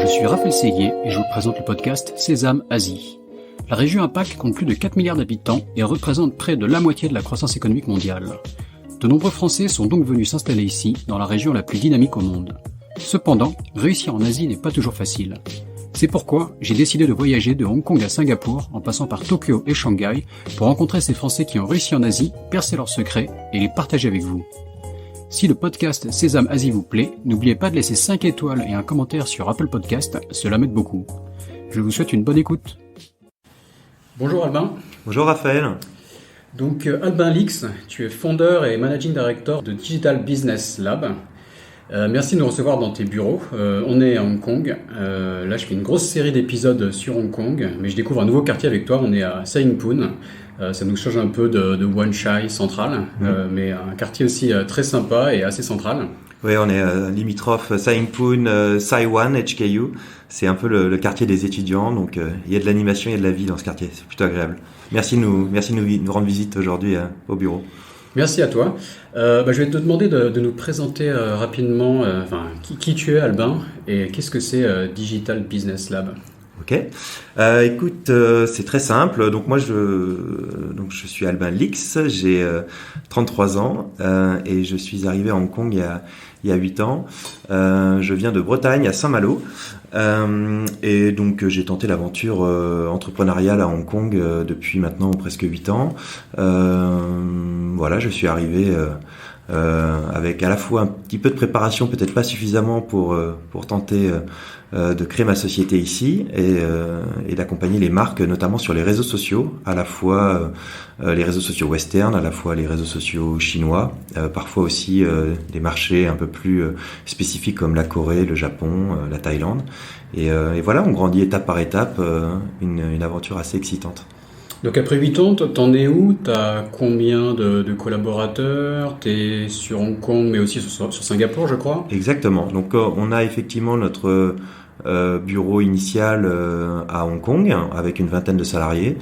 suis Raphaël Séguier et je vous présente le podcast Sésame Asie. La région APAC compte plus de 4 milliards d'habitants et représente près de la moitié de la croissance économique mondiale. De nombreux Français sont donc venus s'installer ici, dans la région la plus dynamique au monde. Cependant, réussir en Asie n'est pas toujours facile. C'est pourquoi j'ai décidé de voyager de Hong Kong à Singapour, en passant par Tokyo et Shanghai, pour rencontrer ces Français qui ont réussi en Asie, percer leurs secrets et les partager avec vous. Si le podcast Sésame Asie vous plaît, n'oubliez pas de laisser 5 étoiles et un commentaire sur Apple Podcast, cela m'aide beaucoup. Je vous souhaite une bonne écoute. Bonjour Albin. Bonjour Raphaël. Donc Albin Lix, tu es fondeur et managing director de Digital Business Lab. Merci de nous recevoir dans tes bureaux. On est à Hong Kong. Là, je fais une grosse série d'épisodes sur Hong Kong, mais je découvre un nouveau quartier avec toi. On est à Sai Ying Pun. Ça nous change un peu de Wan Chai central, mais un quartier aussi très sympa et assez central. Oui, on est limitrophe Sai Ying Pun, Sai Wan, HKU. C'est un peu le quartier des étudiants, donc il y a de l'animation, il y a de la vie dans ce quartier. C'est plutôt agréable. Merci de nous rendre visite aujourd'hui au bureau. Merci à toi. Je vais te demander de nous présenter rapidement qui tu es, Albin, et qu'est-ce que c'est Digital Business Lab. Ok. Écoute, c'est très simple. Donc moi, je suis Albin Lix, j'ai 33 ans et je suis arrivé à Hong Kong il y a 8 ans. Je viens de Bretagne, à Saint-Malo. Et donc j'ai tenté l'aventure entrepreneuriale à Hong Kong depuis maintenant presque 8 ans. Voilà, je suis arrivé avec à la fois un petit peu de préparation, peut-être pas suffisamment pour tenter de créer ma société ici et d'accompagner les marques, notamment sur les réseaux sociaux, à la fois les réseaux sociaux western, à la fois les réseaux sociaux chinois, parfois aussi des marchés un peu plus spécifiques comme la Corée, le Japon, la Thaïlande. Et voilà, on grandit étape par étape, une aventure assez excitante. Donc après 8 ans, t'en es où? T'as combien de collaborateurs? T'es sur Hong Kong, mais aussi sur Singapour, je crois. Exactement. Donc on a effectivement notre bureau initial à Hong Kong, avec une vingtaine de salariés,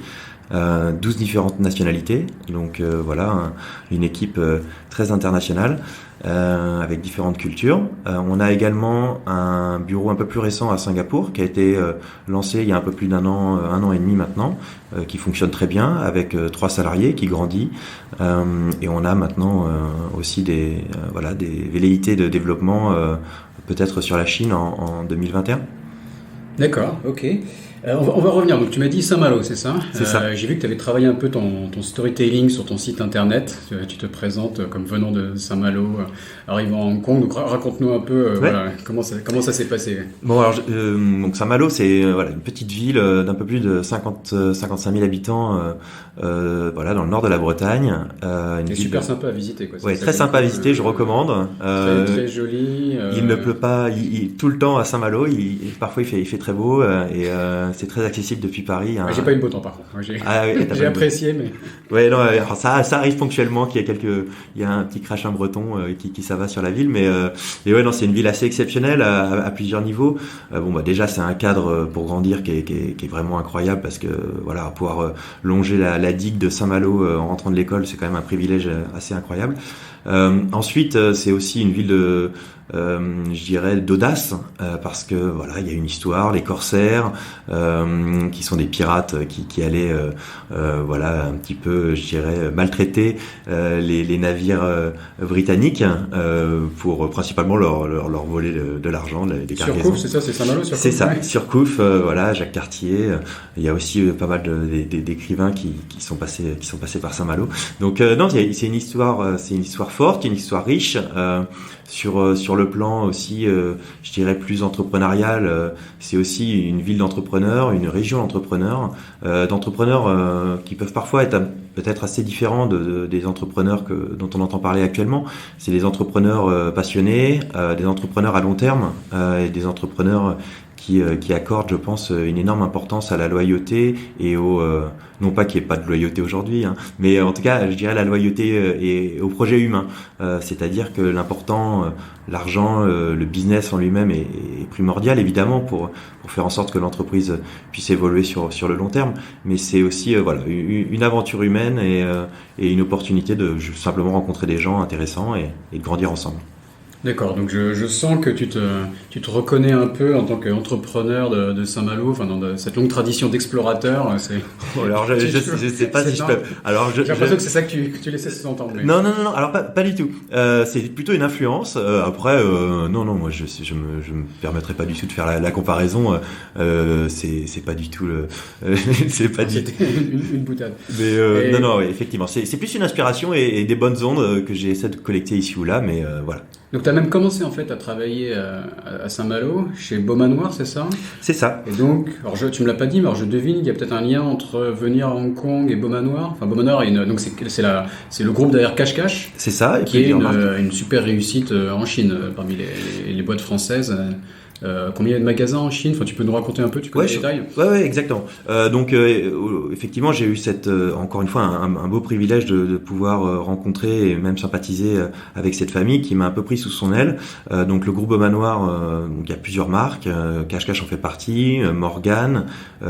12 différentes nationalités. Donc voilà, une équipe très internationale. Avec différentes cultures. On a également un bureau un peu plus récent à Singapour qui a été lancé il y a un peu plus d'un an et demi maintenant, qui fonctionne très bien avec 3 salariés qui grandit. Et on a maintenant aussi des velléités de développement peut-être sur la Chine en 2021. D'accord, ok. On va revenir. Donc, tu m'as dit Saint-Malo, c'est ça? C'est ça. J'ai vu que tu avais travaillé un peu ton storytelling sur ton site internet. Tu te présentes comme venant de Saint-Malo, arrivant à Hong Kong. Donc, raconte-nous un peu voilà, comment ça s'est passé. Bon, alors, donc Saint-Malo, c'est une petite ville d'un peu plus de 55 000 habitants voilà, dans le nord de la Bretagne. C'est super sympa à visiter. Oui, très sympa à visiter, je recommande. Très joli. Il ne pleut pas tout le temps à Saint-Malo. Parfois, il fait très beau et c'est très accessible depuis Paris. J'ai pas eu beau temps par contre. J'ai apprécié, mais. Ouais, non, alors ça arrive ponctuellement qu'il y a un petit crachin breton qui s'abat sur la ville, mais ouais, non, c'est une ville assez exceptionnelle à plusieurs niveaux. Déjà, c'est un cadre pour grandir qui est vraiment incroyable parce que voilà, pouvoir longer la digue de Saint-Malo en rentrant de l'école, c'est quand même un privilège assez incroyable. Ensuite, c'est aussi une ville je dirais d'audace parce que voilà, il y a une histoire, les corsaires qui sont des pirates qui allaient voilà un petit peu, je dirais, maltraiter les navires britanniques pour principalement leur voler de l'argent, des cargaisons. Surcouf, c'est ça, c'est Saint-Malo, Surcouf. C'est ça, Surcouf, voilà, Jacques Cartier. Il y a aussi pas mal d'écrivains qui sont passés par Saint-Malo. Donc non, c'est une histoire forte, une histoire riche. Sur le plan aussi, je dirais plus entrepreneurial, c'est aussi une ville d'entrepreneurs, une région d'entrepreneurs, qui peuvent parfois être peut-être assez différents des entrepreneurs dont on entend parler actuellement. C'est des entrepreneurs passionnés, des entrepreneurs à long terme, et des entrepreneurs qui accorde, je pense, une énorme importance à la loyauté et non pas qu'il n'y ait pas de loyauté aujourd'hui, hein, mais en tout cas, je dirais la loyauté et au projet humain. C'est-à-dire que l'important, l'argent, le business en lui-même est primordial, évidemment, pour faire en sorte que l'entreprise puisse évoluer sur le long terme. Mais c'est aussi une aventure humaine et une opportunité de simplement rencontrer des gens intéressants et de grandir ensemble. D'accord, donc je sens que tu te reconnais un peu en tant qu'entrepreneur de Saint-Malo, enfin dans cette longue tradition d'explorateur. Alors je sais pas si je peux. Alors j'ai l'impression que c'est ça que tu laissais sous-entendre. Mais... Non. Alors pas du tout. C'est plutôt une influence. Après, non, moi je me permettrai pas du tout de faire la comparaison. C'est pas du tout le. C'est pas du tout. C'était une boutade. Mais non, ouais, effectivement, c'est plus une inspiration et des bonnes ondes que j'ai essayé de collecter ici ou là, mais voilà. Donc tu as même commencé en fait à travailler à Saint-Malo, chez Beaumanoir, c'est ça? C'est ça. Et donc, alors tu me l'as pas dit, mais alors je devine qu'il y a peut-être un lien entre venir à Hong Kong et Beaumanoir. Enfin, Beaumanoir, donc c'est le groupe derrière Cache Cache. C'est ça. Et qui est une super réussite en Chine parmi les boîtes françaises. Combien il y a de magasins en Chine? Enfin, tu peux nous raconter un peu, tu connais les détails? Ouais, exactement. Donc, effectivement, j'ai eu encore une fois, un beau privilège de pouvoir rencontrer et même sympathiser avec cette famille qui m'a un peu pris sous son aile. Donc, le groupe Beaumanoir, donc il y a plusieurs marques. Cache Cache en fait partie, Morgan,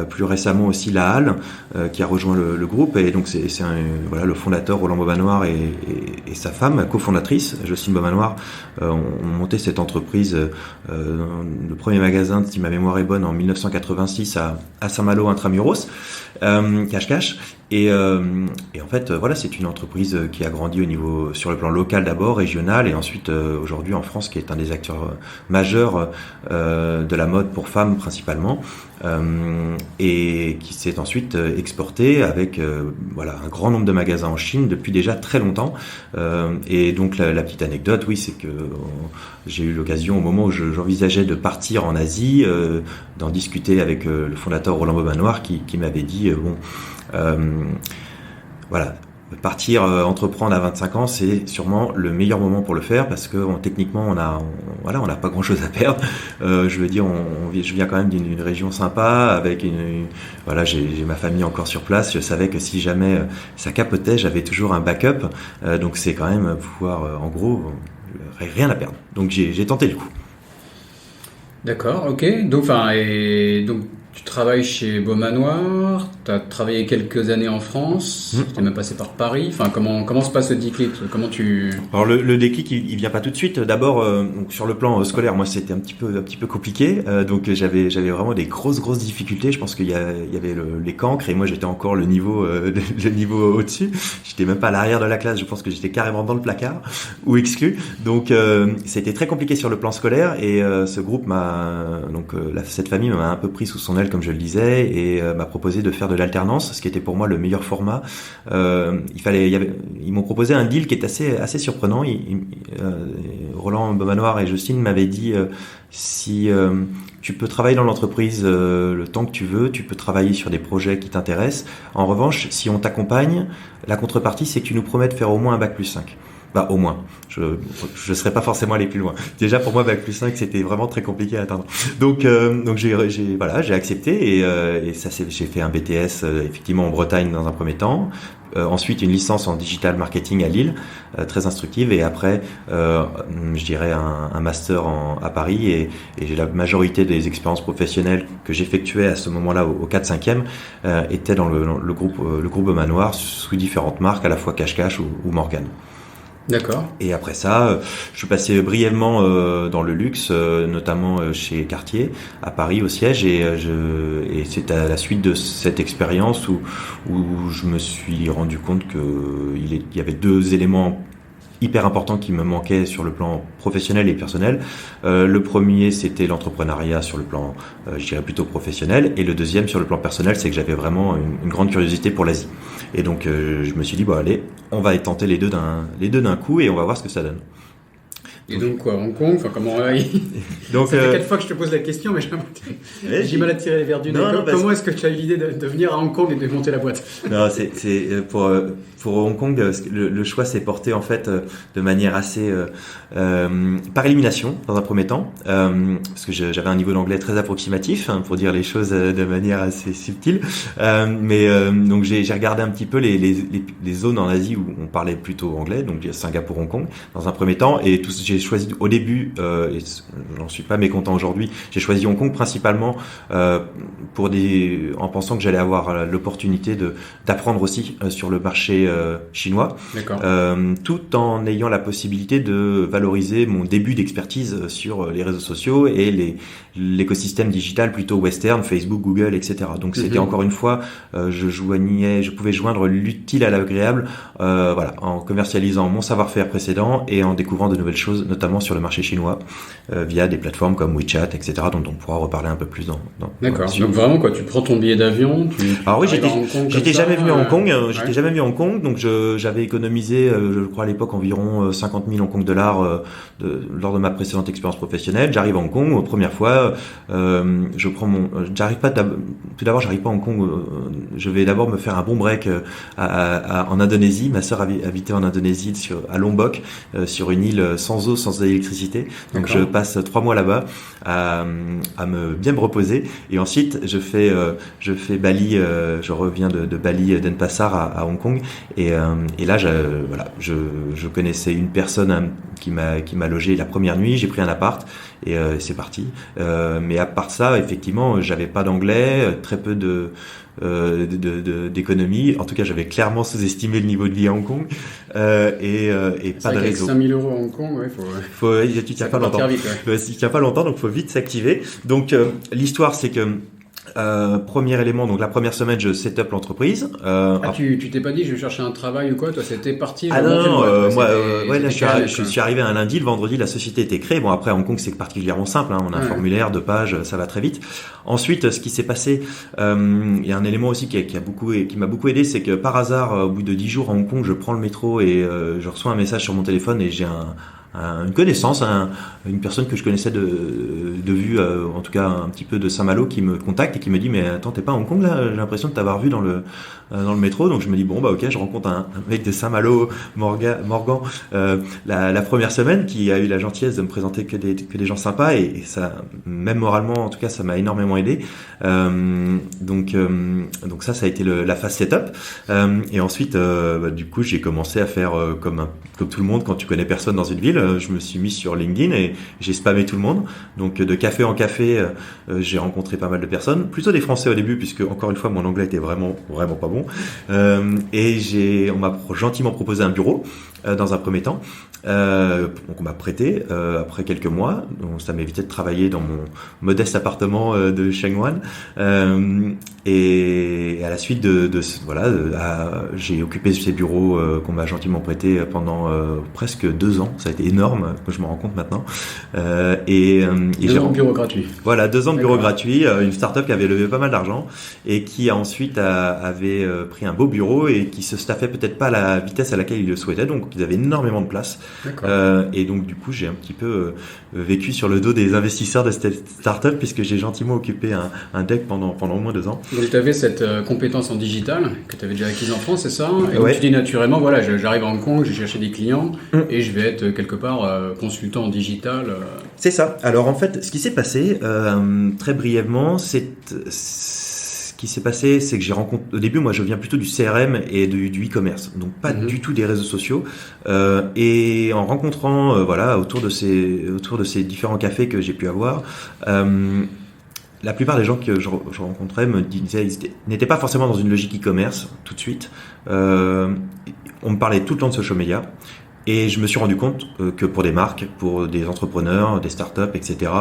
plus récemment aussi La Halle, qui a rejoint le groupe. Et donc, voilà, le fondateur Roland Beaumanoir et sa femme, cofondatrice Jocelyne Beaumanoir, ont monté cette entreprise. Le premier magasin, si ma mémoire est bonne, en 1986 à Saint-Malo intramuros, Cache Cache. Et en fait, voilà, c'est une entreprise qui a grandi sur le plan local d'abord, régional, et ensuite aujourd'hui en France, qui est un des acteurs majeurs de la mode pour femmes principalement, et qui s'est ensuite exporté avec voilà un grand nombre de magasins en Chine depuis déjà très longtemps. Et donc la petite anecdote, oui, c'est que j'ai eu l'occasion au moment où j'envisageais de partir en Asie, d'en discuter avec le fondateur Roland Beaumanoir, qui m'avait dit voilà, partir entreprendre à 25 ans, c'est sûrement le meilleur moment pour le faire parce que techniquement on n'a pas grand chose à perdre. Je veux dire, je viens quand même d'une région sympa avec voilà, j'ai ma famille encore sur place. Je savais que si jamais ça capotait, j'avais toujours un backup. Donc c'est quand même pouvoir, en gros, rien à perdre. Donc j'ai tenté le coup. D'accord, ok. Donc tu travailles chez Beaumanoir, tu as travaillé quelques années en France, tu es même passé par Paris. Enfin, comment se passe le déclic? Alors le déclic, il vient pas tout de suite. D'abord, donc sur le plan scolaire, moi c'était un petit peu compliqué. Donc j'avais vraiment des grosses difficultés. Je pense qu'il y avait les cancres et moi j'étais encore le niveau au-dessus. J'étais même pas à l'arrière de la classe. Je pense que j'étais carrément dans le placard ou exclu. Donc c'était très compliqué sur le plan scolaire et ce groupe cette famille m'a un peu pris sous son aile, comme je le disais, et m'a proposé de faire de l'alternance, ce qui était pour moi le meilleur format. Ils m'ont proposé un deal qui est assez surprenant. Roland Beaumanoir et Justine m'avaient dit si tu peux travailler dans l'entreprise le temps que tu veux, tu peux travailler sur des projets qui t'intéressent. En revanche, si on t'accompagne, la contrepartie, c'est que tu nous promets de faire au moins un bac+5. Bah, au moins. Je serais pas forcément allé plus loin. Déjà, pour moi, bac+5, c'était vraiment très compliqué à atteindre. Donc j'ai accepté et j'ai fait un BTS, effectivement, en Bretagne dans un premier temps. Ensuite, une licence en digital marketing à Lille, très instructive. Et après, je dirais un master à Paris. Et la majorité des expériences professionnelles que j'effectuais à ce moment-là, au 4-5e, étaient dans le groupe Beaumanoir, sous différentes marques, à la fois Cache Cache ou Morgan. D'accord. Et après ça, je suis passé brièvement dans le luxe, notamment chez Cartier, à Paris au siège, et c'est à la suite de cette expérience où je me suis rendu compte que il y avait deux éléments hyper important qui me manquait sur le plan professionnel et personnel. Le premier, c'était l'entrepreneuriat sur le plan, je dirais plutôt professionnel, et le deuxième, sur le plan personnel, c'est que j'avais vraiment une grande curiosité pour l'Asie. Et donc, je me suis dit, bon, allez, on va tenter les deux d'un coup et on va voir ce que ça donne. Et donc quoi, Hong Kong, enfin comment donc, ça fait 4 fois que je te pose la question, mais j'ai mal à tirer les verres du nez. Comment est-ce que tu as eu l'idée de venir à Hong Kong et de monter la boîte? Non, c'est pour Hong Kong, le choix s'est porté en fait de manière assez par élimination dans un premier temps, parce que j'avais un niveau d'anglais très approximatif, pour dire les choses de manière assez subtile. Donc j'ai regardé un petit peu les zones en Asie où on parlait plutôt anglais, donc Singapour, Hong Kong, dans un premier temps, et j'ai j'ai choisi au début, et j'en suis pas mécontent aujourd'hui, j'ai choisi Hong Kong principalement en pensant que j'allais avoir l'opportunité d'apprendre aussi sur le marché chinois, tout en ayant la possibilité de valoriser mon début d'expertise sur les réseaux sociaux et l'écosystème digital plutôt western, Facebook, Google, etc. Donc c'était encore une fois, je pouvais joindre l'utile à l'agréable, en commercialisant mon savoir-faire précédent et en découvrant de nouvelles choses, notamment sur le marché chinois, via des plateformes comme WeChat, etc., dont on pourra reparler un peu plus dans D'accord. Donc vraiment, tu prends ton billet d'avion, alors oui, j'étais jamais venu à Hong Kong, jamais venu à Hong Kong, donc j'avais économisé, je crois à l'époque environ 50 000 Hong Kong dollars lors de ma précédente expérience professionnelle. J'arrive à Hong Kong, première fois, j'arrive pas à Hong Kong, je vais d'abord me faire un bon break en Indonésie. Ma sœur habitait en Indonésie à Lombok, sur une île sans eau, sans électricité. Donc je passe 3 mois là-bas à bien me reposer, et ensuite je fais Bali, je reviens de Bali, Denpasar à Hong Kong, et là je connaissais une personne qui m'a logé la première nuit. J'ai pris un appart et c'est parti. Mais à part ça, effectivement, j'avais pas d'anglais, très peu d'économie. En tout cas, j'avais clairement sous-estimé le niveau de vie à Hong Kong, et pas de réseau. 5 000 € à Hong Kong, tu tiens pas longtemps. Tu tiens pas longtemps, donc faut vite s'activer. Donc l'histoire, c'est que premier élément, donc la première semaine, je set up l'entreprise. Tu t'es pas dit je vais chercher un travail ou quoi? Toi, c'était parti. Je suis arrivé un lundi, le vendredi, la société était créée. Bon, après, à Hong Kong, c'est particulièrement simple, hein. On a un formulaire, 2 pages, ça va très vite. Ensuite, ce qui s'est passé, il y a un élément aussi qui m'a beaucoup aidé, c'est que par hasard, au bout de 10 jours à Hong Kong, je prends le métro et je reçois un message sur mon téléphone, et j'ai une connaissance, une personne que je connaissais de vue, en tout cas un petit peu de Saint-Malo, qui me contacte et qui me dit mais attends, t'es pas à Hong Kong là, j'ai l'impression de t'avoir vu dans le métro. Donc je me dis bon bah ok, je rencontre un mec de Saint-Malo, Morgan, la première semaine, qui a eu la gentillesse de me présenter que des gens sympas, et ça, même moralement en tout cas, ça m'a énormément aidé. Donc ça a été la phase setup, et ensuite du coup j'ai commencé à faire comme tout le monde quand tu connais personne dans une ville. Je me suis mis sur LinkedIn et j'ai spammé tout le monde. Donc de café en café, j'ai rencontré pas mal de personnes, plutôt des Français au début, puisque encore une fois mon anglais était vraiment pas bon. Et on m'a gentiment proposé un bureau dans un premier temps. Donc on m'a prêté après quelques mois, donc ça m'évitait de travailler dans mon modeste appartement de Shenyang, et à la suite j'ai occupé ces bureaux qu'on m'a gentiment prêté pendant presque 2 ans. Ça a été énorme, je me rends compte maintenant. Et 2 ans de bureau gratuit. Voilà, 2 ans de bureau gratuit, une start-up qui avait levé pas mal d'argent et qui ensuite avait pris un beau bureau et qui se staffait peut-être pas à la vitesse à laquelle ils le souhaitaient, donc ils avaient énormément de place. Et donc du coup j'ai un petit peu vécu sur le dos des investisseurs de cette start-up, puisque j'ai gentiment occupé un deck pendant au moins 2 ans. Donc tu avais cette compétence en digital que tu avais déjà acquise en France, c'est ça? Et donc tu dis naturellement, voilà, j'arrive à Hong Kong, j'ai cherché des clients et je vais être quelque part consultant en digital. C'est ça. Alors en fait, ce qui s'est passé, très brièvement, ce qui s'est passé, c'est que j'ai rencontré. Au début, moi, je viens plutôt du CRM et du e-commerce, donc pas du tout des réseaux sociaux. Et en rencontrant, autour de ces différents cafés que j'ai pu avoir, la plupart des gens que je rencontrais me disaient ils n'étaient pas forcément dans une logique e-commerce tout de suite. On me parlait tout le temps de social media. Et je me suis rendu compte que pour des marques, pour des entrepreneurs, des startups, etc.,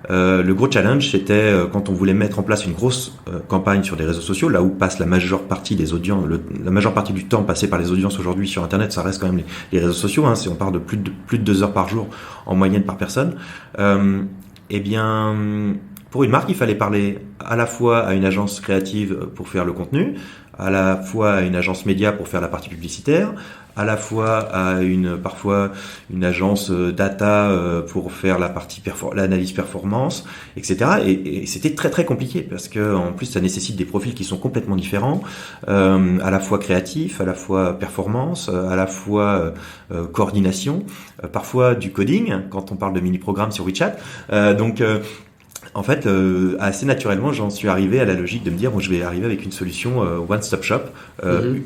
le gros challenge, c'était quand on voulait mettre en place une grosse campagne sur des réseaux sociaux, là où passe la majeure partie des audiences, la majeure partie du temps passé par les audiences aujourd'hui sur Internet, ça reste quand même les réseaux sociaux. Hein, si on parle de plus de 2 heures par jour en moyenne par personne, eh bien, pour une marque, il fallait parler à la fois à une agence créative pour faire le contenu, à la fois à une agence média pour faire la partie publicitaire, à la fois à parfois une agence data pour faire la partie l'analyse performance, etc. Et c'était très très compliqué, parce que en plus ça nécessite des profils qui sont complètement différents, à la fois créatifs, à la fois performance, à la fois coordination, parfois du coding quand on parle de mini-programmes sur WeChat. En fait, assez naturellement, j'en suis arrivé à la logique de me dire, bon, je vais arriver avec une solution one-stop shop,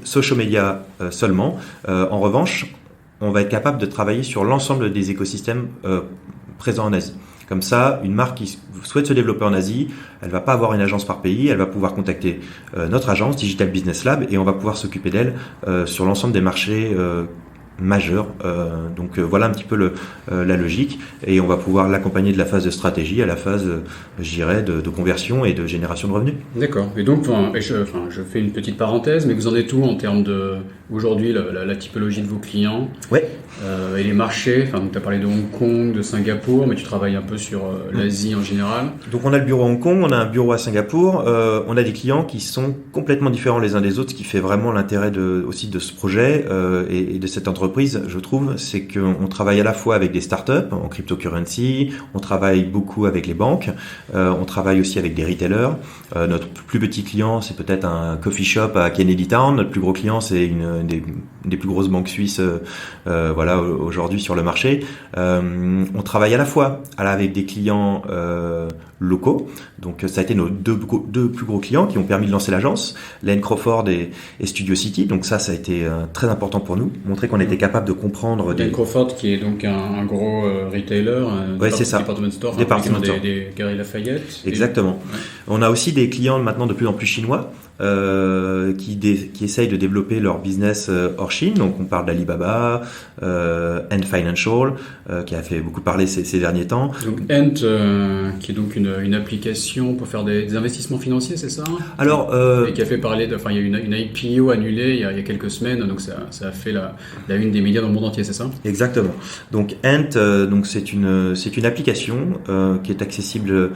social media seulement. En revanche, on va être capable de travailler sur l'ensemble des écosystèmes présents en Asie. Comme ça, une marque qui souhaite se développer en Asie, elle va pas avoir une agence par pays, elle va pouvoir contacter notre agence Digital Business Lab et on va pouvoir s'occuper d'elle sur l'ensemble des marchés majeur. Donc voilà un petit peu la logique et on va pouvoir l'accompagner de la phase de stratégie à la phase, je dirais, de conversion et de génération de revenus. D'accord. Et donc, je fais une petite parenthèse, mais vous en êtes où en termes de, aujourd'hui, la typologie de vos clients et les marchés. Enfin, tu as parlé de Hong Kong, de Singapour, mais tu travailles un peu sur l'Asie en général. Donc on a le bureau à Hong Kong, on a un bureau à Singapour, on a des clients qui sont complètement différents les uns des autres, ce qui fait vraiment l'intérêt aussi de ce projet et de cette entreprise, je trouve, c'est qu'on travaille à la fois avec des startups en cryptocurrency, on travaille beaucoup avec les banques, on travaille aussi avec des retailers. Notre plus petit client, c'est peut-être un coffee shop à Kennedy Town. Notre plus gros client, c'est une des plus grosses banques suisses, voilà, aujourd'hui sur le marché. On travaille à la fois avec des clients locaux. Donc ça a été nos deux plus gros clients qui ont permis de lancer l'agence, Lane Crawford et Studio City. Donc ça a été très important pour nous, montrer qu'on était capable de comprendre. Lane Crawford qui est donc un gros retailer, c'est ça. Department Store, des Galeries Lafayette. Exactement. On a aussi des clients maintenant de plus en plus chinois qui essayent de développer leur business hors Chine. Donc on parle d'Alibaba, Ant Financial, qui a fait beaucoup parler ces derniers temps. Donc Ant, qui est donc une application pour faire des investissements financiers, c'est ça? Alors, et qui a fait parler il y a une IPO annulée il y a quelques semaines, donc ça a fait la une des médias dans le monde entier, c'est ça? Exactement. Donc Ant, donc c'est une application qui est accessible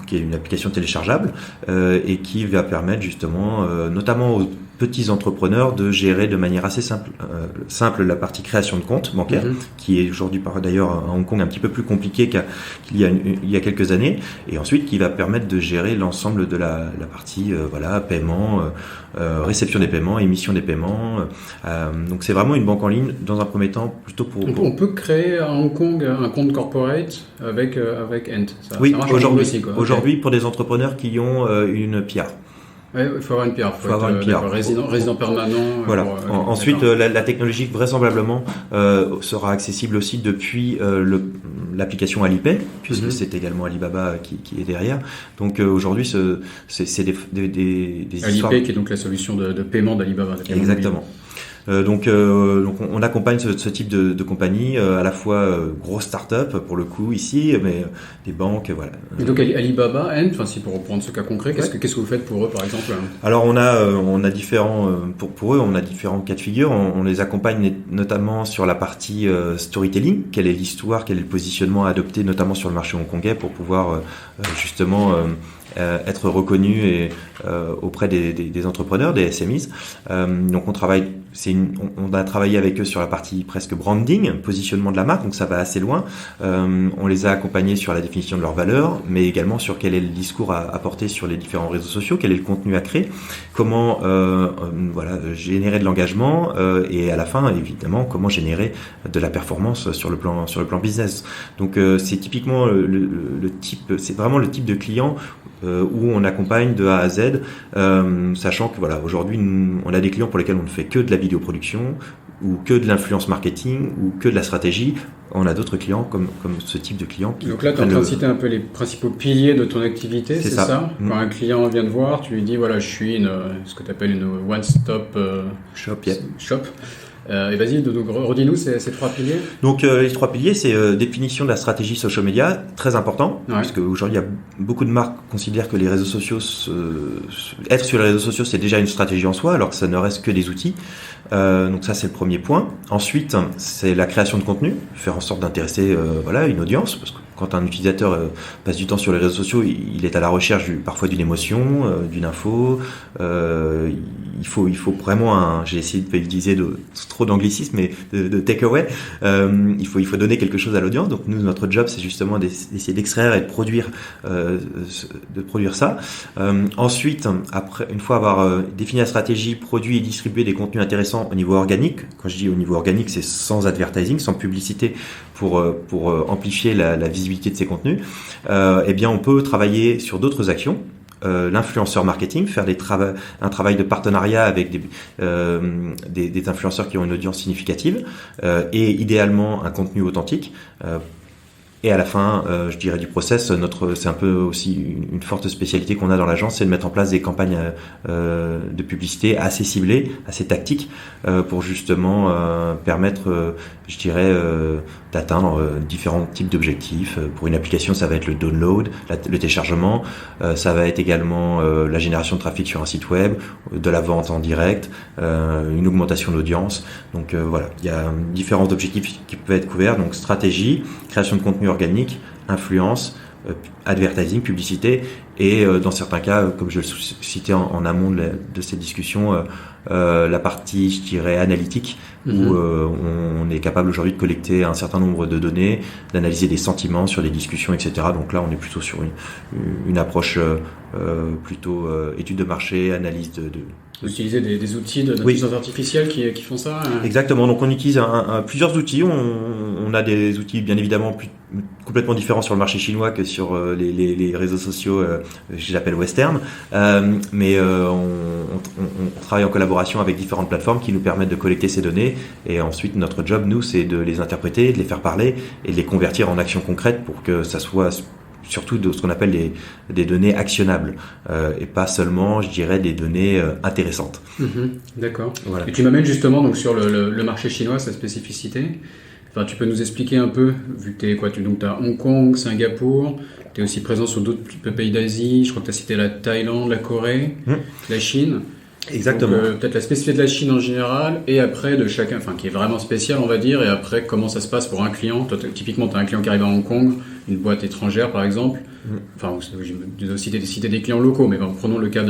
qui est une application téléchargeable et qui va permettre justement, notamment aux petits entrepreneurs, de gérer de manière assez simple la partie création de compte bancaire, qui est aujourd'hui d'ailleurs à Hong Kong un petit peu plus compliqué qu'il y a quelques années, et ensuite qui va permettre de gérer l'ensemble de la partie paiement, réception des paiements, émission des paiements. Donc c'est vraiment une banque en ligne dans un premier temps plutôt pour. On peut créer à Hong Kong un compte corporate avec Ant. Oui, aujourd'hui pour des entrepreneurs qui ont une PR. Oui, il faut avoir une PR. Il faut avoir une PR. Résident permanent. Voilà. Ensuite, la technologie vraisemblablement sera accessible aussi depuis l'application Alipay, puisque c'est également Alibaba qui est derrière. Donc aujourd'hui, c'est des histoires. Alipay qui est donc la solution de paiement d'Alibaba. Exactement. Donc on accompagne ce type de compagnie, à la fois grosse start-up pour le coup ici, mais des banques, voilà. Et donc Alibaba, Ant, si pour reprendre ce cas concret, qu'est-ce que vous faites pour eux par exemple? Alors on a différents pour eux, on a différents cas de figure. On les accompagne notamment sur la partie storytelling. Quelle est l'histoire, quel est le positionnement à adopter, notamment sur le marché hongkongais, pour pouvoir justement être reconnu et auprès des entrepreneurs, des SMEs. Donc on a travaillé avec eux sur la partie presque branding, positionnement de la marque, donc ça va assez loin. On les a accompagnés sur la définition de leurs valeurs, mais également sur quel est le discours à apporter sur les différents réseaux sociaux, quel est le contenu à créer, comment générer de l'engagement et à la fin évidemment comment générer de la performance sur le plan business. Donc c'est typiquement c'est vraiment le type de client où on accompagne de A à Z, sachant que aujourd'hui on a des clients pour lesquels on ne fait que de la vidéoproduction ou que de l'influence marketing ou que de la stratégie. On a d'autres clients comme ce type de clients qui. Donc là, tu es en train de citer un peu les principaux piliers de ton activité, c'est ça? Quand un client vient te voir, tu lui dis je suis ce que tu appelles une one-stop shop. Et vas-y, donc redis-nous ces trois piliers. Donc les trois piliers, c'est définition de la stratégie social media, très important, parce qu'aujourd'hui il y a beaucoup de marques qui considèrent que les réseaux sociaux, être sur les réseaux sociaux, c'est déjà une stratégie en soi, alors que ça ne reste que des outils. Donc ça c'est le premier point. Ensuite, c'est la création de contenu, faire en sorte d'intéresser une audience, parce que quand un utilisateur passe du temps sur les réseaux sociaux, il est à la recherche parfois d'une émotion, d'une info. Il faut vraiment j'ai essayé de pas utiliser trop d'anglicisme, mais de takeaway. Il faut donner quelque chose à l'audience. Donc nous, notre job, c'est justement d'essayer d'extraire et de produire ça. Ensuite, après, une fois avoir défini la stratégie, produit et distribué des contenus intéressants au niveau organique. Quand je dis au niveau organique, c'est sans advertising, sans publicité, pour amplifier la visibilité de ces contenus. On peut travailler sur d'autres actions. l'influenceur marketing, faire un travail de partenariat avec des influenceurs qui ont une audience significative et idéalement un contenu authentique. Et à la fin, je dirais du process, c'est un peu aussi une forte spécialité qu'on a dans l'agence, c'est de mettre en place des campagnes de publicité assez ciblées, assez tactiques, pour justement permettre, je dirais, d'atteindre différents types d'objectifs. Pour une application, ça va être le download, le téléchargement, ça va être également la génération de trafic sur un site web, de la vente en direct, une augmentation d'audience. Donc voilà, il y a différents objectifs qui peuvent être couverts. Donc stratégie, création de contenu organique, influence, advertising, publicité, et dans certains cas, comme je le citais en amont de cette discussion, la partie, je dirais, analytique, où on est capable aujourd'hui de collecter un certain nombre de données, d'analyser des sentiments sur des discussions, etc. Donc là, on est plutôt sur une approche plutôt étude de marché, analyse de Vous utilisez des outils d'intelligence artificielle qui font ça Exactement, donc on utilise plusieurs outils. On a des outils bien évidemment complètement différents sur le marché chinois que sur les réseaux sociaux, je l'appelle western, mais on travaille en collaboration avec différentes plateformes qui nous permettent de collecter ces données, et ensuite notre job, nous, c'est de les interpréter, de les faire parler et de les convertir en actions concrètes pour que ça soit surtout de ce qu'on appelle des données actionnables et pas seulement, je dirais, des données intéressantes. D'accord. Voilà. Et tu m'amènes justement donc sur le marché chinois, sa spécificité. Enfin, tu peux nous expliquer un peu, vu que tu as Hong Kong, Singapour, tu es aussi présent sur d'autres pays d'Asie, je crois que tu as cité la Thaïlande, la Corée, la Chine. Exactement. Donc, peut-être la spécificité de la Chine en général, et après de chacun, enfin qui est vraiment spécial, on va dire, et après comment ça se passe pour un client. Toi, typiquement, tu as un client qui arrive à Hong Kong, une boîte étrangère par exemple. Enfin, je dois citer des clients locaux, mais bon, prenons le cas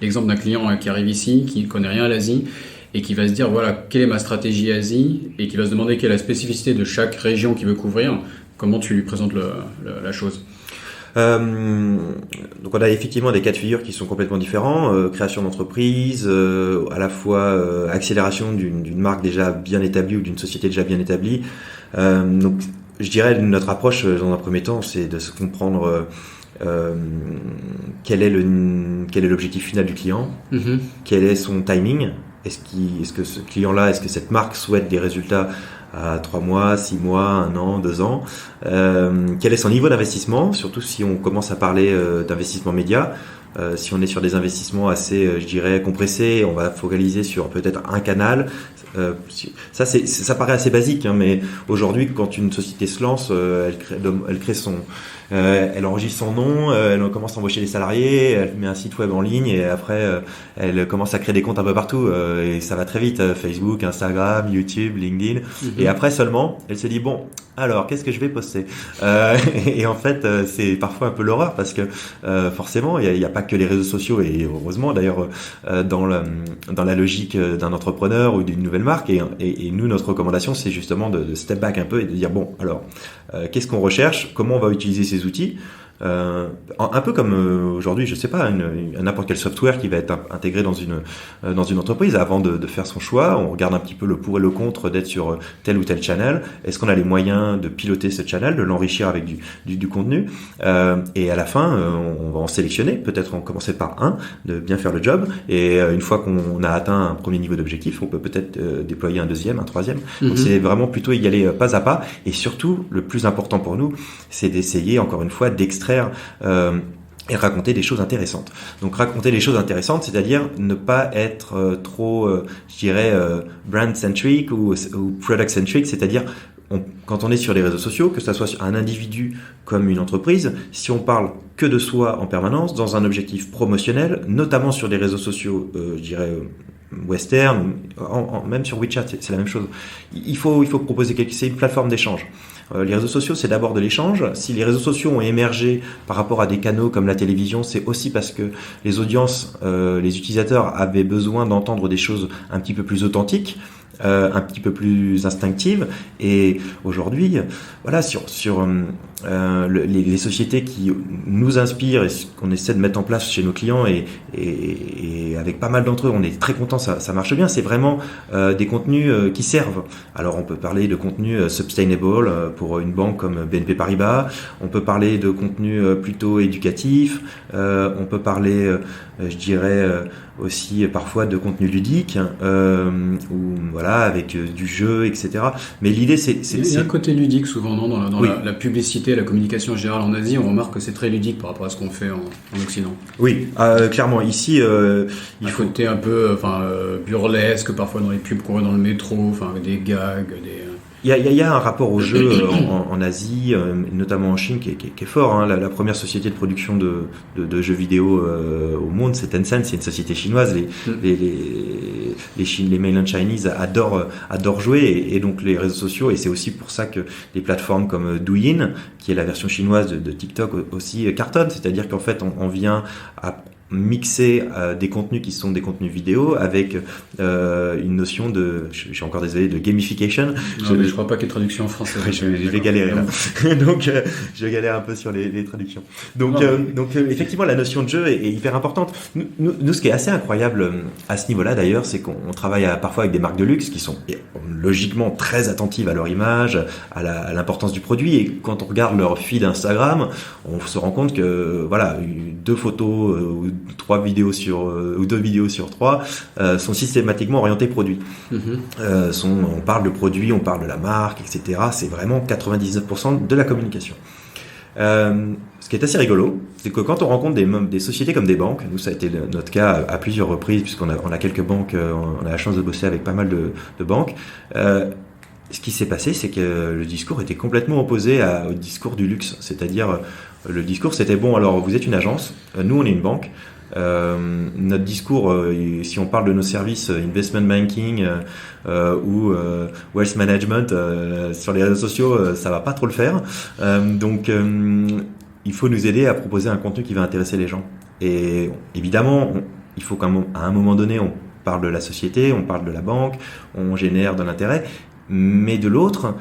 l'exemple d'un client qui arrive ici, qui ne connaît rien à l'Asie, et qui va se dire, voilà, quelle est ma stratégie Asie, et qui va se demander quelle est la spécificité de chaque région qu'il veut couvrir. Comment tu lui présentes la chose? Donc on a effectivement des cas de figure qui sont complètement différents, création d'entreprise, à la fois accélération d'une marque déjà bien établie ou d'une société déjà bien établie. Donc je dirais notre approche dans un premier temps, c'est de se comprendre quel est l'objectif final du client, quel est son timing, est-ce que ce client-là, est-ce que cette marque souhaite des résultats à 3 mois, 6 mois, 1 an, 2 ans, quel est son niveau d'investissement, surtout si on commence à parler d'investissement média. Si on est sur des investissements assez, je dirais, compressés, on va focaliser sur peut-être un canal. Ça paraît assez basique, hein, mais aujourd'hui, quand une société se lance, elle enregistre son nom, elle commence à embaucher des salariés, elle met un site web en ligne, et après, elle commence à créer des comptes un peu partout, et ça va très vite. Facebook, Instagram, YouTube, LinkedIn. Et après seulement, elle se dit, bon, alors, qu'est-ce que je vais poster et en fait, c'est parfois un peu l'horreur, parce que forcément, il y a pas que les réseaux sociaux, et heureusement d'ailleurs, dans la logique d'un entrepreneur ou d'une nouvelle marque. Et nous, notre recommandation, c'est justement de step back un peu et de dire, bon, alors, qu'est-ce qu'on recherche, comment on va utiliser ces outils, un peu comme aujourd'hui, je sais pas, n'importe quel software qui va être intégré dans une entreprise. Avant de faire son choix, on regarde un petit peu le pour et le contre d'être sur tel ou tel channel. Est-ce qu'on a les moyens de piloter ce channel, de l'enrichir avec du contenu, et à la fin, on va en sélectionner. Peut-être en commencer par de bien faire le job, et une fois qu'on a atteint un premier niveau d'objectif, on peut peut-être déployer un deuxième, un troisième. Donc c'est vraiment plutôt y aller pas à pas, et surtout, le plus important pour nous, c'est d'essayer, encore une fois, d'extraire et raconter des choses intéressantes. Donc raconter des choses intéressantes, c'est-à-dire ne pas être trop, je dirais, brand-centric ou product-centric, c'est-à-dire quand on est sur les réseaux sociaux, que ça soit sur un individu comme une entreprise, si on parle que de soi en permanence, dans un objectif promotionnel, notamment sur les réseaux sociaux, je dirais, western, même sur WeChat, c'est la même chose. Il faut proposer c'est une plateforme d'échange. Les réseaux sociaux, c'est d'abord de l'échange. Si les réseaux sociaux ont émergé par rapport à des canaux comme la télévision, c'est aussi parce que les audiences, les utilisateurs avaient besoin d'entendre des choses un petit peu plus authentiques. un petit peu plus instinctive. Et aujourd'hui, voilà, sur les sociétés qui nous inspirent et qu'on essaie de mettre en place chez nos clients et avec pas mal d'entre eux, on est très content, ça marche bien. C'est vraiment des contenus qui servent. Alors on peut parler de contenus sustainable pour une banque comme BNP Paribas. On peut parler de contenus plutôt éducatifs. On peut parler, je dirais aussi parfois de contenu ludique, ou voilà, avec du jeu, etc. Mais l'idée, il y a un côté ludique souvent, non, dans oui. la publicité, la communication générale en Asie, on remarque que c'est très ludique par rapport à ce qu'on fait en Occident. Oui, clairement. Ici, il faut côté un peu, burlesque parfois dans les pubs qu'on voit dans le métro, avec des gags, des. Il y a un rapport au jeu en Asie, notamment en Chine, qui est fort. Hein. La première société de production de jeux vidéo au monde, c'est Tencent, c'est une société chinoise. Les mainland Chinese adorent jouer, et donc les réseaux sociaux. Et c'est aussi pour ça que des plateformes comme Douyin, qui est la version chinoise de TikTok, aussi cartonnent. C'est-à-dire qu'en fait, on vient à mixer des contenus qui sont des contenus vidéo avec une notion de, je suis encore désolé, de gamification. Mais je crois pas qu'il y ait de traduction en français. Je vais galérer là. Donc je galère un peu sur les traductions. Donc effectivement, la notion de jeu est hyper importante. Nous, ce qui est assez incroyable à ce niveau-là d'ailleurs, c'est qu'on travaille parfois avec des marques de luxe qui sont logiquement très attentives à leur image, à l'importance du produit, et quand on regarde leur feed Instagram, on se rend compte que voilà, 2 photos ou 2 vidéos sur 3 sont systématiquement orientées produits. On parle de produits, on parle de la marque, etc. C'est vraiment 99% de la communication. Ce qui est assez rigolo, c'est que quand on rencontre des sociétés comme des banques, nous ça a été notre cas à plusieurs reprises, puisqu'on a quelques banques, on a la chance de bosser avec pas mal de banques. Ce qui s'est passé, c'est que le discours était complètement opposé au discours du luxe. C'est-à-dire, le discours c'était bon, alors vous êtes une agence, nous on est une banque. Notre discours, si on parle de nos services investment banking ou wealth management sur les réseaux sociaux, ça va pas trop le faire. Donc il faut nous aider à proposer un contenu qui va intéresser les gens. Et évidemment, il faut qu'à un moment donné, on parle de la société, on parle de la banque, on génère de l'intérêt. Mais de l'autre,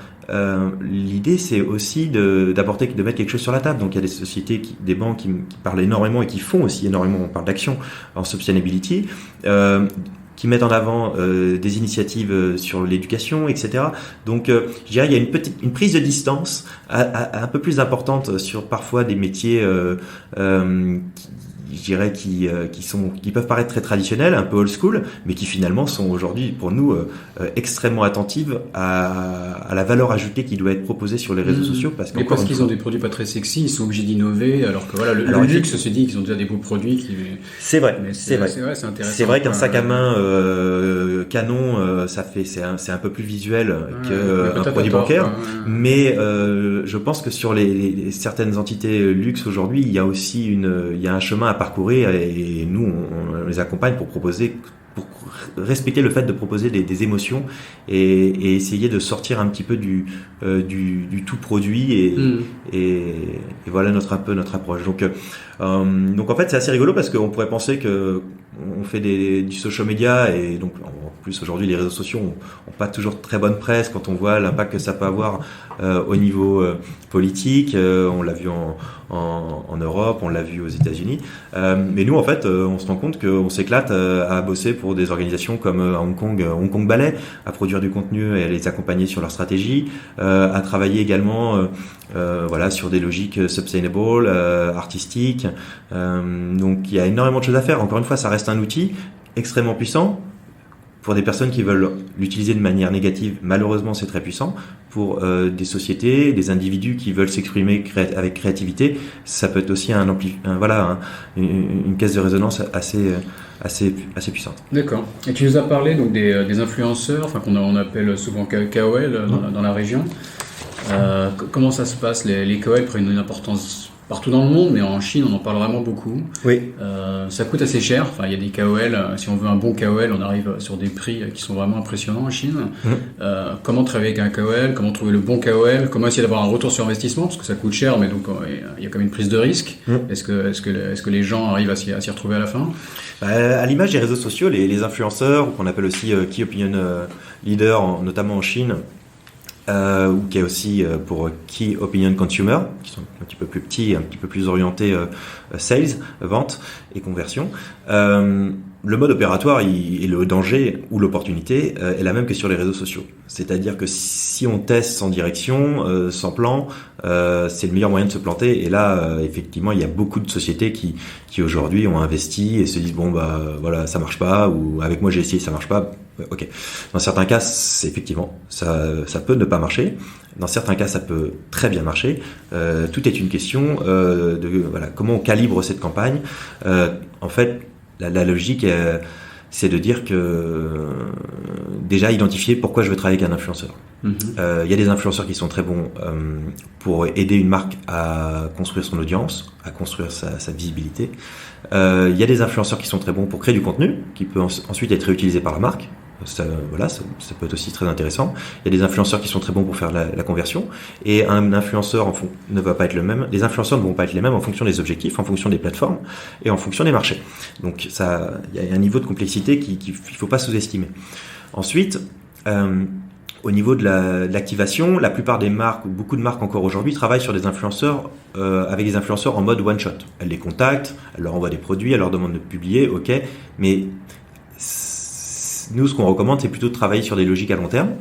l'idée c'est aussi de mettre quelque chose sur la table. Donc il y a des sociétés, des banques qui parlent énormément et qui font aussi énormément. On parle d'action en sustainability, qui mettent en avant des initiatives sur l'éducation, etc. Donc je dirais il y a une prise de distance un peu plus importante sur parfois des métiers je dirais qui peuvent paraître très traditionnels, un peu old school, mais qui finalement sont aujourd'hui pour nous extrêmement attentives à la valeur ajoutée qui doit être proposée sur les réseaux sociaux, parce qu'ils ont des produits pas très sexy, ils sont obligés d'innover, alors que voilà, le luxe se dit qu'ils ont déjà des beaux produits. C'est vrai, c'est intéressant. C'est vrai qu'un sac à main Canon, c'est un peu plus visuel qu'un produit bancaire, mais je pense que sur les certaines entités luxe aujourd'hui, il y a aussi un chemin à parcourir, et nous on les accompagne pour respecter le fait de proposer des émotions et essayer de sortir un petit peu du tout produit, et voilà notre approche. Donc en fait c'est assez rigolo, parce qu'on pourrait penser que on fait du social media, et donc en plus aujourd'hui les réseaux sociaux ont pas toujours très bonne presse quand on voit l'impact que ça peut avoir au niveau politique. On l'a vu en Europe, on l'a vu aux États-Unis, mais nous en fait on se rend compte qu'on s'éclate à bosser pour des organisations comme à Hong Kong Ballet, à produire du contenu et à les accompagner sur leur stratégie, à travailler également sur des logiques sustainable, artistiques. Donc il y a énormément de choses à faire. Encore une fois, ça reste un outil extrêmement puissant. Pour des personnes qui veulent l'utiliser de manière négative, malheureusement c'est très puissant. Pour des sociétés, des individus qui veulent s'exprimer avec créativité, ça peut être aussi une caisse de résonance assez puissante. D'accord. Et tu nous as parlé donc des influenceurs, qu'on appelle souvent KOL dans la région. Comment ça se passe? Les KOL prennent une importance partout dans le monde, mais en Chine, on en parle vraiment beaucoup. Oui. Ça coûte assez cher. Enfin, il y a des KOL. Si on veut un bon KOL, on arrive sur des prix qui sont vraiment impressionnants en Chine. Comment travailler avec un KOL? Comment trouver le bon KOL? Comment essayer d'avoir un retour sur investissement? Parce que ça coûte cher, mais donc il y a quand même une prise de risque. Est-ce que les gens arrivent à s'y retrouver à la fin? À l'image des réseaux sociaux, les influenceurs, qu'on appelle aussi Key Opinion Leader, notamment en Chine, ou qui est aussi pour Key Opinion Consumer, qui sont un petit peu plus petits, un petit peu plus orientés sales, vente et conversion. Le mode opératoire et le danger ou l'opportunité est la même que sur les réseaux sociaux. C'est-à-dire que si on teste sans direction, sans plan, c'est le meilleur moyen de se planter. Et là, effectivement, il y a beaucoup de sociétés qui aujourd'hui ont investi et se disent bon voilà, ça marche pas, ou avec moi j'ai essayé, ça marche pas. Ok. Dans certains cas, effectivement, ça peut ne pas marcher. Dans certains cas, ça peut très bien marcher. Tout est une question de comment on calibre cette campagne. En fait, la logique, c'est de dire que déjà identifier pourquoi je veux travailler avec un influenceur. Il y a des influenceurs qui sont très bons pour aider une marque à construire son audience, à construire sa visibilité. Il y a des influenceurs qui sont très bons pour créer du contenu qui peut ensuite être réutilisé par la marque. Ça peut être aussi très intéressant. Il y a des influenceurs qui sont très bons pour faire la conversion, et un influenceur ne va pas être le même. Les influenceurs ne vont pas être les mêmes en fonction des objectifs, en fonction des plateformes et en fonction des marchés. Donc il y a un niveau de complexité qu'il faut pas sous-estimer. Ensuite, au niveau de l'activation, la plupart des marques, ou beaucoup de marques encore aujourd'hui, travaillent sur des influenceurs avec des influenceurs en mode one shot. Elles les contactent, elles leur envoient des produits, elles leur demandent de publier, ok, mais nous, ce qu'on recommande, c'est plutôt de travailler sur des logiques à long terme,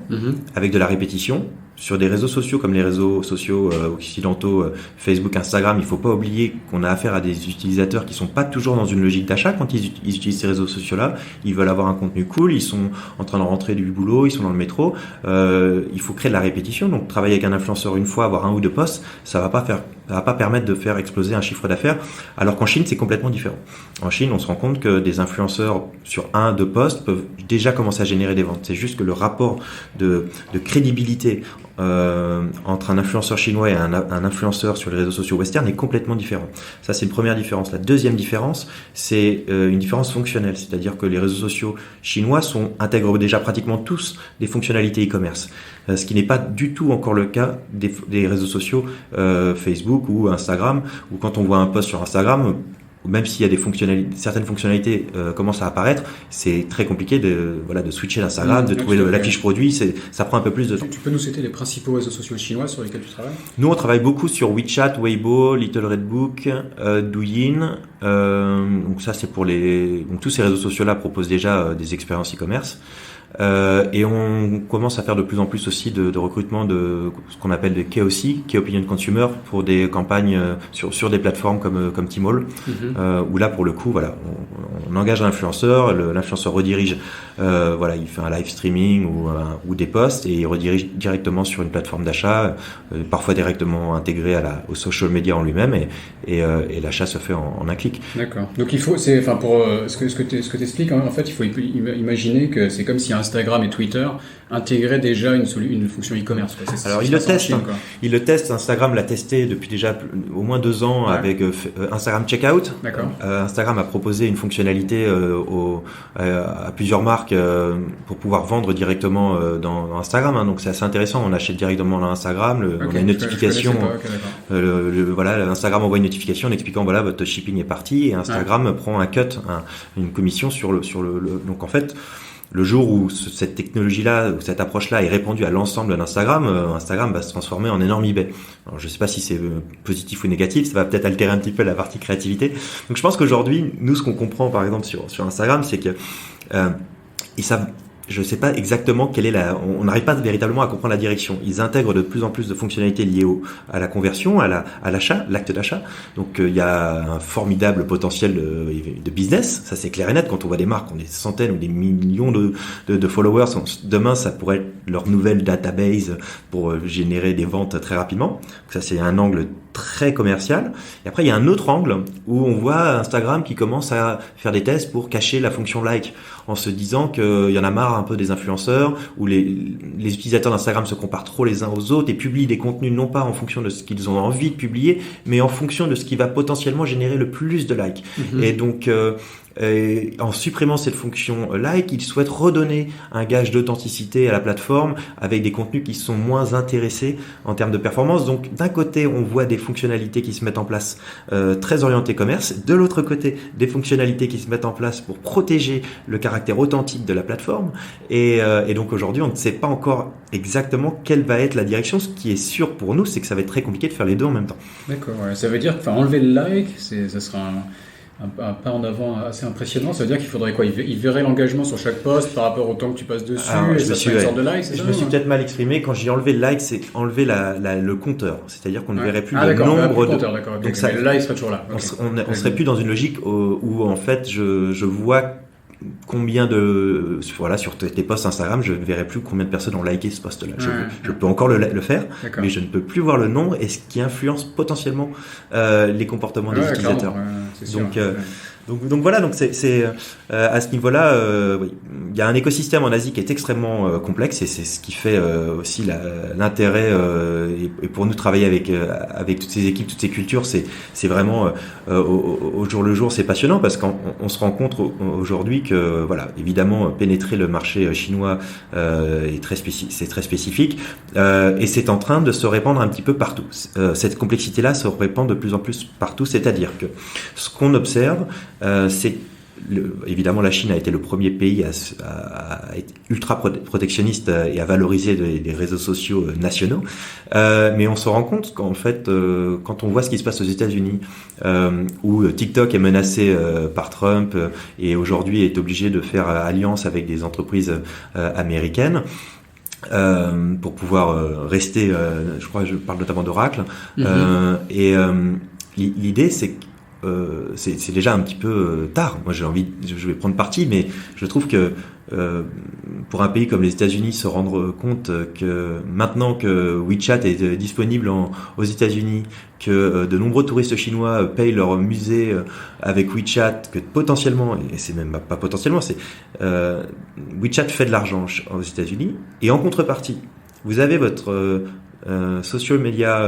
avec de la répétition. Sur des réseaux sociaux comme les réseaux sociaux occidentaux, Facebook, Instagram, il ne faut pas oublier qu'on a affaire à des utilisateurs qui ne sont pas toujours dans une logique d'achat quand ils utilisent ces réseaux sociaux-là. Ils veulent avoir un contenu cool, ils sont en train de rentrer du boulot, ils sont dans le métro. Il faut créer de la répétition. Donc, travailler avec un influenceur une fois, avoir un ou deux posts, ça va pas permettre de faire exploser un chiffre d'affaires. Alors qu'en Chine, c'est complètement différent. En Chine, on se rend compte que des influenceurs sur un, deux posts peuvent déjà commencer à générer des ventes. C'est juste que le rapport de crédibilité entre un influenceur chinois et un influenceur sur les réseaux sociaux western est complètement différent. Ça, c'est une première différence. La deuxième différence, c'est une différence fonctionnelle, c'est-à-dire que les réseaux sociaux chinois intègrent déjà pratiquement tous des fonctionnalités e-commerce, ce qui n'est pas du tout encore le cas des réseaux sociaux Facebook ou Instagram, où quand on voit un post sur Instagram, même s'il y a certaines fonctionnalités commencent à apparaître, c'est très compliqué de switcher d'Instagram, de trouver la fiche produit, ça prend un peu plus de temps. Tu peux nous citer les principaux réseaux sociaux chinois sur lesquels tu travailles? Nous, on travaille beaucoup sur WeChat, Weibo, Little Red Book, Douyin. Donc ça, c'est donc tous ces réseaux sociaux-là proposent déjà des expériences e-commerce. Et on commence à faire de plus en plus aussi de recrutement de ce qu'on appelle des KOC, Key Opinion Consumer, pour des campagnes sur des plateformes comme Tmall, où là pour le coup on engage un influenceur, l'influenceur redirige, il fait un live streaming ou des posts, et il redirige directement sur une plateforme d'achat, parfois directement intégré au social media en lui-même, et l'achat se fait en un clic. D'accord. Donc pour ce que tu expliques, en fait, il faut imaginer que c'est comme si Instagram et Twitter intégraient déjà une fonction e-commerce. Alors ils le testent. Instagram l'a testé depuis déjà au moins 2 ans avec Instagram Checkout. D'accord. Instagram a proposé une fonctionnalité à plusieurs marques pour pouvoir vendre directement dans Instagram. Donc c'est assez intéressant. On achète directement dans Instagram. On a une notification. Instagram envoie une notification en expliquant votre shipping est parti, et Instagram prend un cut, une commission sur le. Donc en fait, le jour où cette technologie-là, ou cette approche-là est répandue à l'ensemble d'Instagram, Instagram va se transformer en énorme eBay. Alors, je ne sais pas si c'est positif ou négatif, ça va peut-être altérer un petit peu la partie créativité. Donc, je pense qu'aujourd'hui, nous, ce qu'on comprend, par exemple, sur Instagram, c'est que ils savent. Je ne sais pas exactement quelle est on n'arrive pas véritablement à comprendre la direction. Ils intègrent de plus en plus de fonctionnalités liées à la conversion, à l'achat, l'acte d'achat. Donc il y a un formidable potentiel de business. Ça, c'est clair et net. Quand on voit des marques, on a des centaines ou des millions de followers. Demain, ça pourrait être leur nouvelle database pour générer des ventes très rapidement. Donc ça, c'est un angle très commercial. Et après, il y a un autre angle où on voit Instagram qui commence à faire des tests pour cacher la fonction like, en se disant qu'il y en a marre un peu des influenceurs, où les utilisateurs d'Instagram se comparent trop les uns aux autres et publient des contenus non pas en fonction de ce qu'ils ont envie de publier, mais en fonction de ce qui va potentiellement générer le plus de likes. Et donc en supprimant cette fonction like, ils souhaitent redonner un gage d'authenticité à la plateforme avec des contenus qui sont moins intéressés en termes de performance. Donc d'un côté, on voit des fonctionnalités qui se mettent en place très orientées commerce. De l'autre côté, des fonctionnalités qui se mettent en place pour protéger le caractère authentique de la plateforme. Et donc aujourd'hui, on ne sait pas encore exactement quelle va être la direction. Ce qui est sûr pour nous, c'est que ça va être très compliqué de faire les deux en même temps. D'accord, ouais. Ça veut dire, enlever le like, ça sera un pas en avant assez impressionnant. Ça veut dire qu'il faudrait quoi? Il verrait l'engagement sur chaque post par rapport au temps que tu passes dessus. Alors, et ça serait une sorte de like, c'est ça? Je me suis peut-être mal exprimé. Quand j'ai enlevé le like, c'est enlever le compteur. C'est-à-dire qu'on ne verrait plus le nombre de... Compteur, d'accord. Donc mais le like serait toujours là. On serait plus dans une logique où en fait, je vois combien sur tes posts Instagram, je ne verrai plus combien de personnes ont liké ce post-là. Je peux encore le faire, mais je ne peux plus voir le nombre et ce qui influence potentiellement les comportements des utilisateurs. Donc voilà, donc c'est à ce niveau-là, oui, il y a un écosystème en Asie qui est extrêmement complexe et c'est ce qui fait aussi l'intérêt et pour nous travailler avec toutes ces équipes, toutes ces cultures, c'est vraiment au jour le jour, c'est passionnant parce qu'on se rend compte aujourd'hui que voilà, évidemment pénétrer le marché chinois est c'est très spécifique et c'est en train de se répandre un petit peu partout. Cette complexité-là se répand de plus en plus partout, c'est-à-dire que ce qu'on observe, c'est évidemment la Chine a été le premier pays à être ultra protectionniste et à valoriser les réseaux sociaux nationaux, mais on se rend compte qu'en fait quand on voit ce qui se passe aux États-Unis où TikTok est menacé par Trump et aujourd'hui est obligé de faire alliance avec des entreprises américaines pour pouvoir rester, je parle notamment d'Oracle, et l'idée c'est que c'est déjà un petit peu tard. Moi, je vais prendre parti, mais je trouve que pour un pays comme les États-Unis, se rendre compte que maintenant que WeChat est disponible aux États-Unis, que de nombreux touristes chinois payent leur musée avec WeChat, que potentiellement, et c'est même pas potentiellement, c'est WeChat fait de l'argent aux États-Unis, et en contrepartie, vous avez votre social media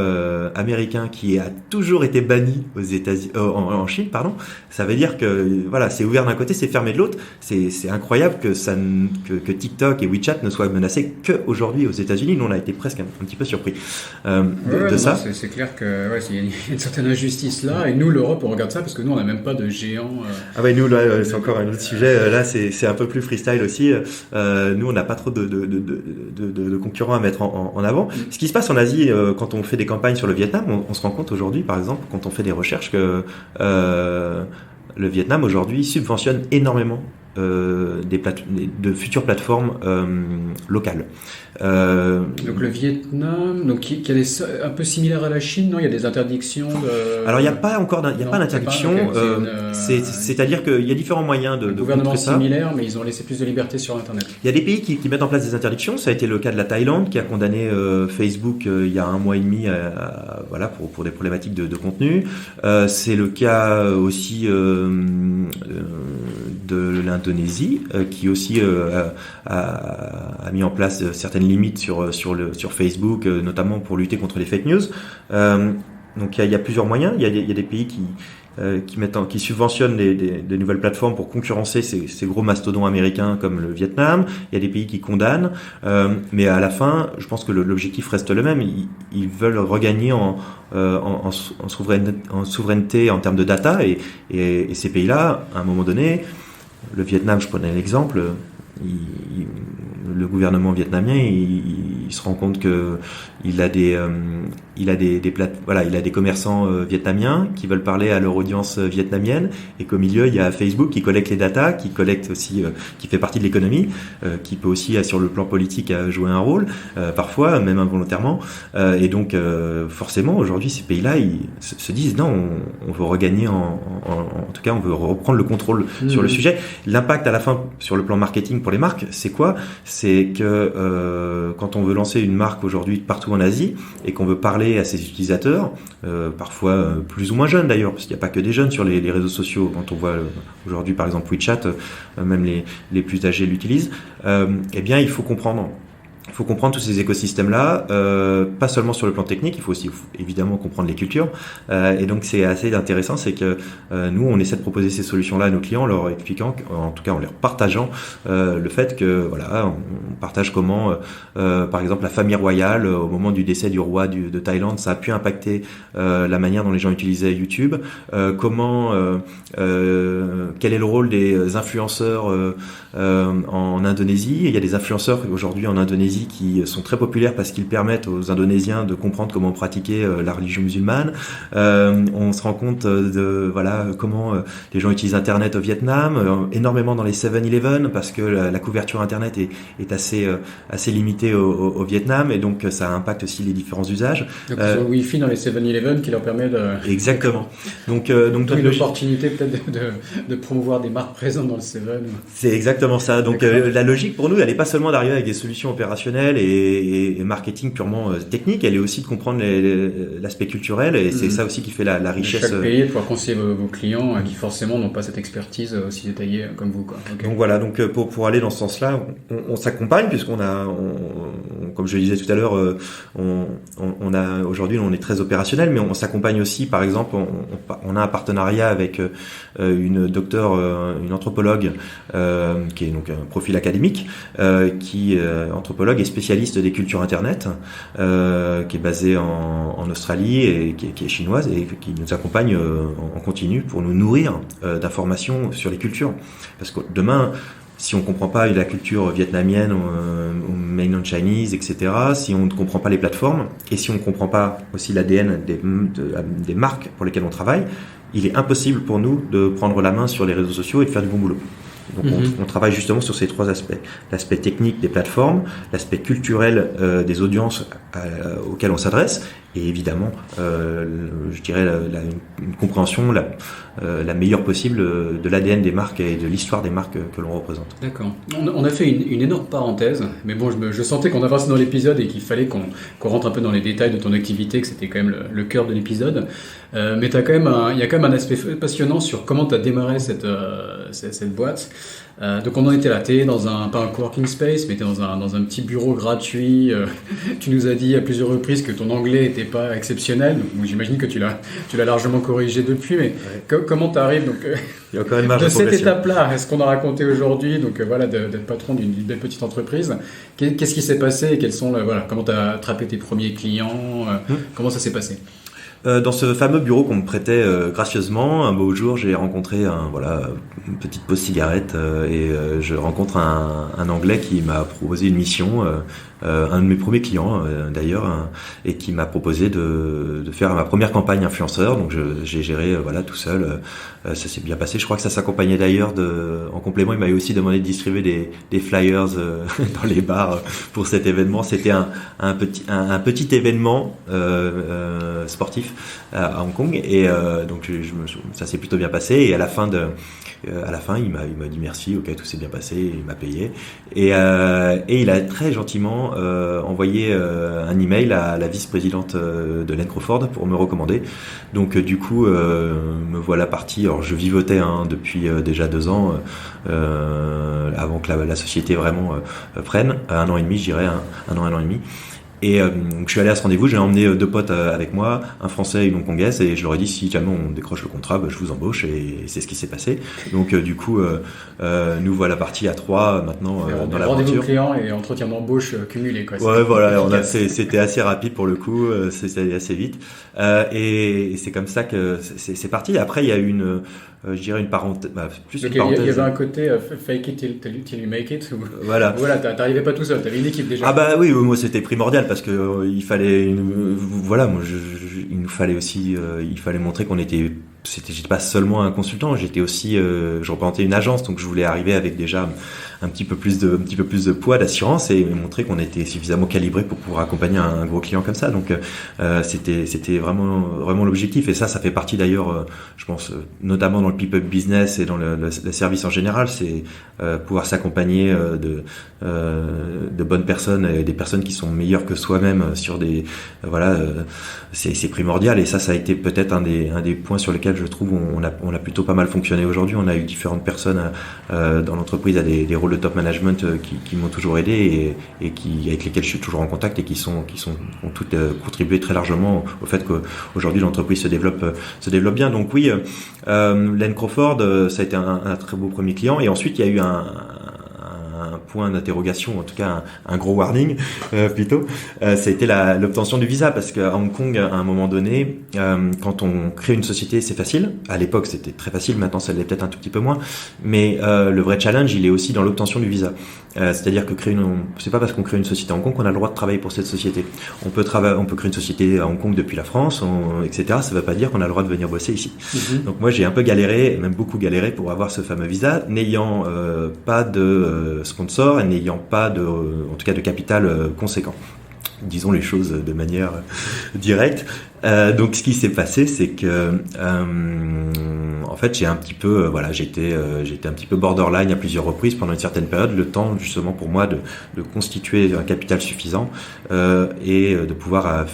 américain qui a toujours été banni aux États-Unis, en Chine, pardon. Ça veut dire que voilà, c'est ouvert d'un côté, c'est fermé de l'autre. C'est incroyable que TikTok et WeChat ne soient menacés que aujourd'hui aux États-Unis. Nous, on a été presque un petit peu surpris de ça. C'est clair que il y a une certaine injustice là. Et nous, l'Europe, on regarde ça parce que nous, on n'a même pas de géants. Ah ouais, nous là, c'est encore un autre sujet. Là, c'est un peu plus freestyle aussi. Nous, on n'a pas trop de concurrents à mettre en avant. Ce qui se passe en Asie, quand on fait des campagnes sur le Vietnam, on se rend compte aujourd'hui, par exemple, quand on fait des recherches, que le Vietnam aujourd'hui subventionne énormément de futures plateformes locales. Donc le Vietnam, qui est un peu similaire à la Chine, non? Il y a des interdictions de... Alors il n'y a pas d'interdiction. C'est-à-dire qu'il y a différents moyens de gouvernements ça. Similaires, mais ils ont laissé plus de liberté sur Internet. Il y a des pays qui mettent en place des interdictions. Ça a été le cas de la Thaïlande, qui a condamné Facebook il y a 1 mois et demi, voilà, pour des problématiques de contenu. C'est le cas aussi de l'Indonésie, qui aussi a mis en place certaines limites sur Facebook, notamment pour lutter contre les fake news. Donc il y a plusieurs moyens. Il y a des pays qui subventionnent des nouvelles plateformes pour concurrencer ces gros mastodons américains comme le Vietnam. Il y a des pays qui condamnent, mais à la fin, je pense que l'objectif reste le même. Ils veulent regagner en souveraineté en termes de data, et ces pays-là, à un moment donné, le Vietnam, je prenais l'exemple, le gouvernement vietnamien, il se rend compte que il a des commerçants vietnamiens qui veulent parler à leur audience vietnamienne, et qu'au milieu il y a Facebook qui collecte les datas, qui collecte aussi, qui fait partie de l'économie, qui peut aussi sur le plan politique jouer un rôle, parfois même involontairement, et donc forcément aujourd'hui ces pays-là ils se disent non, on veut regagner en tout cas on veut reprendre le contrôle sur le sujet. L'impact à la fin sur le plan marketing pour les marques, c'est quoi? C'est que quand on veut lancer une marque aujourd'hui partout en Asie et qu'on veut parler à ses utilisateurs, parfois plus ou moins jeunes d'ailleurs, parce qu'il n'y a pas que des jeunes sur les réseaux sociaux. Quand on voit aujourd'hui par exemple WeChat, même les plus âgés l'utilisent. Eh bien, il faut comprendre tous ces écosystèmes-là, pas seulement sur le plan technique, il faut aussi évidemment comprendre les cultures. Et donc c'est assez intéressant, c'est que nous on essaie de proposer ces solutions-là à nos clients, en leur expliquant, en tout cas en leur partageant le fait que voilà, on partage comment, par exemple la famille royale au moment du décès du roi de Thaïlande, ça a pu impacter la manière dont les gens utilisaient YouTube. Quel est le rôle des influenceurs en Indonésie? Il y a des influenceurs aujourd'hui en Indonésie qui sont très populaires parce qu'ils permettent aux Indonésiens de comprendre comment pratiquer la religion musulmane. On se rend compte de voilà comment les gens utilisent Internet au Vietnam, énormément dans les 7-Eleven parce que la couverture Internet est assez limitée au Vietnam et donc ça impacte aussi les différents usages. Donc ils ont le Wi-Fi dans les 7-Eleven qui leur permet de... Exactement. Donc une opportunité peut-être de promouvoir des marques présentes dans le 7. C'est exactement ça. Donc la logique pour nous, elle n'est pas seulement d'arriver avec des solutions opérationnelles et marketing purement technique, elle est aussi de comprendre l'aspect culturel et c'est ça aussi qui fait la richesse. Chaque pays, de pouvoir conseiller vos clients qui forcément n'ont pas cette expertise aussi détaillée comme vous, quoi. Okay. Donc voilà, donc pour aller dans ce sens-là, on s'accompagne puisqu'on a, comme je le disais tout à l'heure, on a aujourd'hui on est très opérationnel, mais on s'accompagne aussi. Par exemple, on a un partenariat avec une anthropologue qui est donc un profil académique, qui anthropologue et spécialiste des cultures Internet, qui est basée en Australie et qui est chinoise et qui nous accompagne en continu pour nous nourrir d'informations sur les cultures. Parce que demain, si on ne comprend pas la culture vietnamienne ou mainland Chinese, etc., si on ne comprend pas les plateformes et si on ne comprend pas aussi l'ADN des marques pour lesquelles on travaille, il est impossible pour nous de prendre la main sur les réseaux sociaux et de faire du bon boulot. Donc on travaille justement sur ces trois aspects. L'aspect technique des plateformes, l'aspect culturel des audiences auxquelles on s'adresse, et évidemment, je dirais une compréhension la meilleure possible de l'ADN des marques et de l'histoire des marques que l'on représente. D'accord. On a fait une énorme parenthèse, mais bon, je sentais qu'on avançait dans l'épisode et qu'il fallait qu'on rentre un peu dans les détails de ton activité, que c'était quand même le cœur de l'épisode. Mais il y a quand même un aspect passionnant sur comment tu as démarré cette boîte. Donc on en était là, t'es dans pas un coworking space, mais t'es dans un petit bureau gratuit. Tu nous as dit à plusieurs reprises que ton anglais n'était pas exceptionnel. Donc j'imagine que tu l'as largement corrigé depuis. Mais comment t'arrives donc il y a encore une marge de de cette progression. étape-là, est-ce qu'on a raconté aujourd'hui, donc voilà, d'être patron d'une belle petite entreprise. Qu'est-ce qui s'est passé et quels sont comment t'as attrapé tes premiers clients, comment ça s'est passé? Dans ce fameux bureau qu'on me prêtait gracieusement, un beau jour, j'ai rencontré une petite pause cigarette et je rencontre un Anglais qui m'a proposé une mission, un de mes premiers clients d'ailleurs, et qui m'a proposé de faire ma première campagne influenceur. Donc j'ai géré tout seul. Ça s'est bien passé. Je crois que ça s'accompagnait d'ailleurs en complément, il m'avait aussi demandé de distribuer des flyers dans les bars pour cet événement. C'était un petit événement sportif à Hong Kong et donc ça s'est plutôt bien passé et à la fin il m'a dit merci, ok, tout s'est bien passé, il m'a payé et il a très gentiment envoyé un email à la vice-présidente de Len Crawford pour me recommander. Donc du coup me voilà parti. Alors je vivotais depuis déjà 2 ans avant que la société vraiment prenne, 1 an et demi, je dirais, 1 an et demi. Et donc je suis allé à ce rendez-vous, j'ai emmené 2 potes avec moi, un Français et une Hongkongaise, et je leur ai dit si jamais on décroche le contrat, je vous embauche, et c'est ce qui s'est passé. Donc du coup, nous voilà partis à 3 maintenant dans l'aventure. Rendez-vous client et entretien d'embauche cumulé, quoi. Ouais, voilà, c'était assez rapide pour le coup, c'était allé assez vite, et c'est comme ça que c'est parti. Après, il y a eu je dirais une parenthèse, plus une parenthèse. Il y avait un côté fake it till you make it. Voilà, t'arrivais pas tout seul, t'avais une équipe déjà. Ah bah oui, moi c'était primordial parce que il fallait, il nous fallait aussi, il fallait montrer qu'on était j'étais pas seulement un consultant, j'étais aussi, je représentais une agence, donc je voulais arriver avec déjà un petit peu plus de poids, d'assurance et montrer qu'on était suffisamment calibré pour pouvoir accompagner un gros client comme ça. Donc c'était vraiment l'objectif. Et ça fait partie d'ailleurs, je pense, notamment dans le people business et dans le service en général, c'est pouvoir s'accompagner de bonnes personnes et des personnes qui sont meilleures que soi-même sur des c'est primordial. Et ça a été peut-être un des points sur lesquels je trouve on a plutôt pas mal fonctionné aujourd'hui. On a eu différentes personnes dans l'entreprise à des rôles de top management qui m'ont toujours aidé et avec lesquels je suis toujours en contact et qui ont toutes contribué très largement au fait qu'aujourd'hui l'entreprise se développe bien. Donc oui, Len Crawford, ça a été un très beau premier client. Et ensuite il y a eu un point d'interrogation, en tout cas un gros warning plutôt, ça a été l'obtention du visa, parce qu'à Hong Kong, à un moment donné, quand on crée une société, c'est facile. À l'époque, c'était très facile, maintenant ça l'est peut-être un tout petit peu moins, mais le vrai challenge, il est aussi dans l'obtention du visa. C'est-à-dire que c'est pas parce qu'on crée une société à Hong Kong qu'on a le droit de travailler pour cette société. On peut créer une société à Hong Kong depuis la France, etc. Ça veut pas dire qu'on a le droit de venir bosser ici. Mm-hmm. Donc moi, j'ai un peu galéré, même beaucoup galéré pour avoir ce fameux visa, n'ayant pas de sponsor et n'ayant pas en tout cas de capital conséquent. Disons les choses de manière directe. Donc ce qui s'est passé, c'est que en fait j'ai un petit peu j'étais un petit peu borderline à plusieurs reprises pendant une certaine période, le temps justement pour moi de constituer un capital suffisant et de pouvoir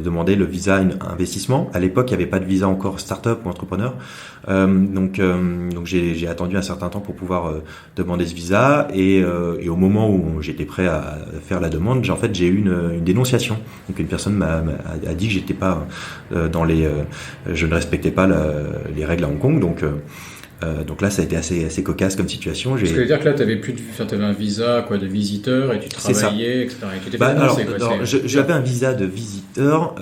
demander le visa investissement. À l'époque, il n'y avait pas de visa encore start-up ou entrepreneur. Donc j'ai attendu un certain temps pour pouvoir demander ce visa et au moment où j'étais prêt à faire la demande, j'ai eu une dénonciation. Donc une personne a dit que j'étais pas je ne respectais pas les règles à Hong Kong. Donc là, ça a été assez cocasse comme situation. Ce qui veut dire que là, tu avais un visa de visiteur et tu travaillais, etc. Et tu t'es fait dénoncer, j'avais un visa de visiteur.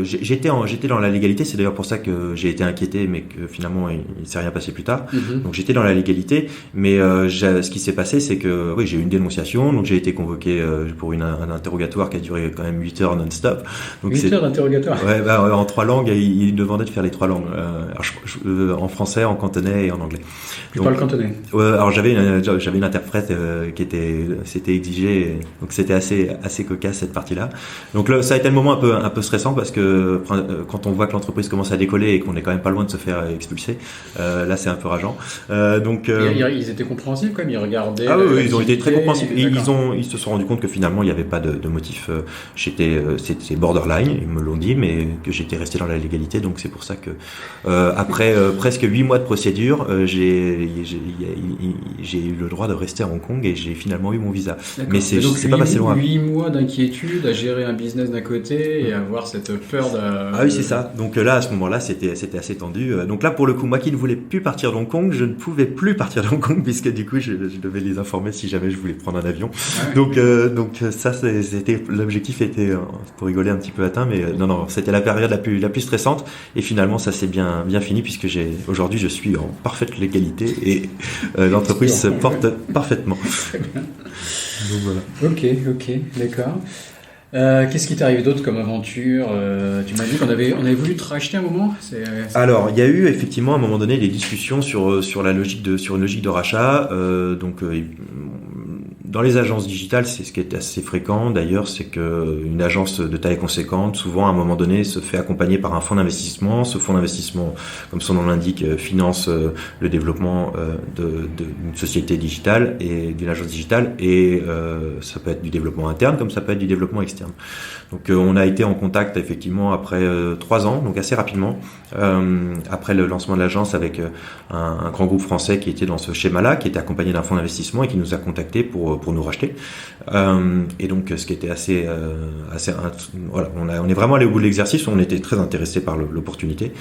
J'étais dans la légalité. C'est d'ailleurs pour ça que j'ai été inquiété, mais que finalement, il ne s'est rien passé plus tard. Mm-hmm. Donc j'étais dans la légalité. Mais ce qui s'est passé, c'est que j'ai eu une dénonciation. Donc j'ai été convoqué pour un interrogatoire qui a duré quand même 8 heures non-stop. Donc 8 heures d'interrogatoire. Ouais, en 3 langues. Il demandait de faire les 3 langues. En français, en cantonais et en anglais. Tu parles cantonais? Alors j'avais une interprète c'était exigé, donc c'était assez cocasse cette partie-là. Donc là, ça a été le moment un peu stressant, parce que quand on voit que l'entreprise commence à décoller et qu'on est quand même pas loin de se faire expulser, là c'est un peu rageant. Ils étaient compréhensifs quand même, ils regardaient. Ah oui, ils ont été très compréhensifs. Ils se sont rendus compte que finalement il n'y avait pas de motif. C'était borderline, ils me l'ont dit, mais que j'étais resté dans la légalité. Donc c'est pour ça que après presque 8 mois de procédure, j'ai eu le droit de rester à Hong Kong et j'ai finalement eu mon visa. D'accord. Mais c'est pas passé loin. 8 mois d'inquiétude à gérer un business d'un côté et avoir cette peur de... Ah oui, c'est ça. Donc là, à ce moment-là, c'était assez tendu. Donc là, pour le coup, moi qui ne voulais plus partir de Hong Kong, je ne pouvais plus partir de Hong Kong, puisque du coup, je devais les informer si jamais je voulais prendre un avion. Ah ouais. Donc ça, l'objectif était, pour rigoler, un petit peu atteint, mais non, c'était la période la plus stressante. Et finalement, ça s'est bien fini, puisque aujourd'hui, je suis en parfaite légalité et l'entreprise se porte parfaitement. Très bien. Donc voilà. Ok, d'accord. Qu'est-ce qui t'est arrivé d'autre comme aventure? Tu m'as dit qu'on avait voulu te racheter un moment. Alors, il y a eu effectivement à un moment donné des discussions sur une logique de rachat. Dans les agences digitales, c'est ce qui est assez fréquent. D'ailleurs, c'est que une agence de taille conséquente, souvent à un moment donné, se fait accompagner par un fonds d'investissement. Ce fonds d'investissement, comme son nom l'indique, finance le développement d'une société digitale et d'une agence digitale. Et ça peut être du développement interne, comme ça peut être du développement externe. Donc, on a été en contact effectivement après 3 ans, donc assez rapidement, après le lancement de l'agence, avec un grand groupe français qui était dans ce schéma-là, qui était accompagné d'un fonds d'investissement et qui nous a contactés pour nous racheter. Et donc, ce qui était voilà, on est vraiment allé au bout de l'exercice. On était très intéressés par l'opportunité.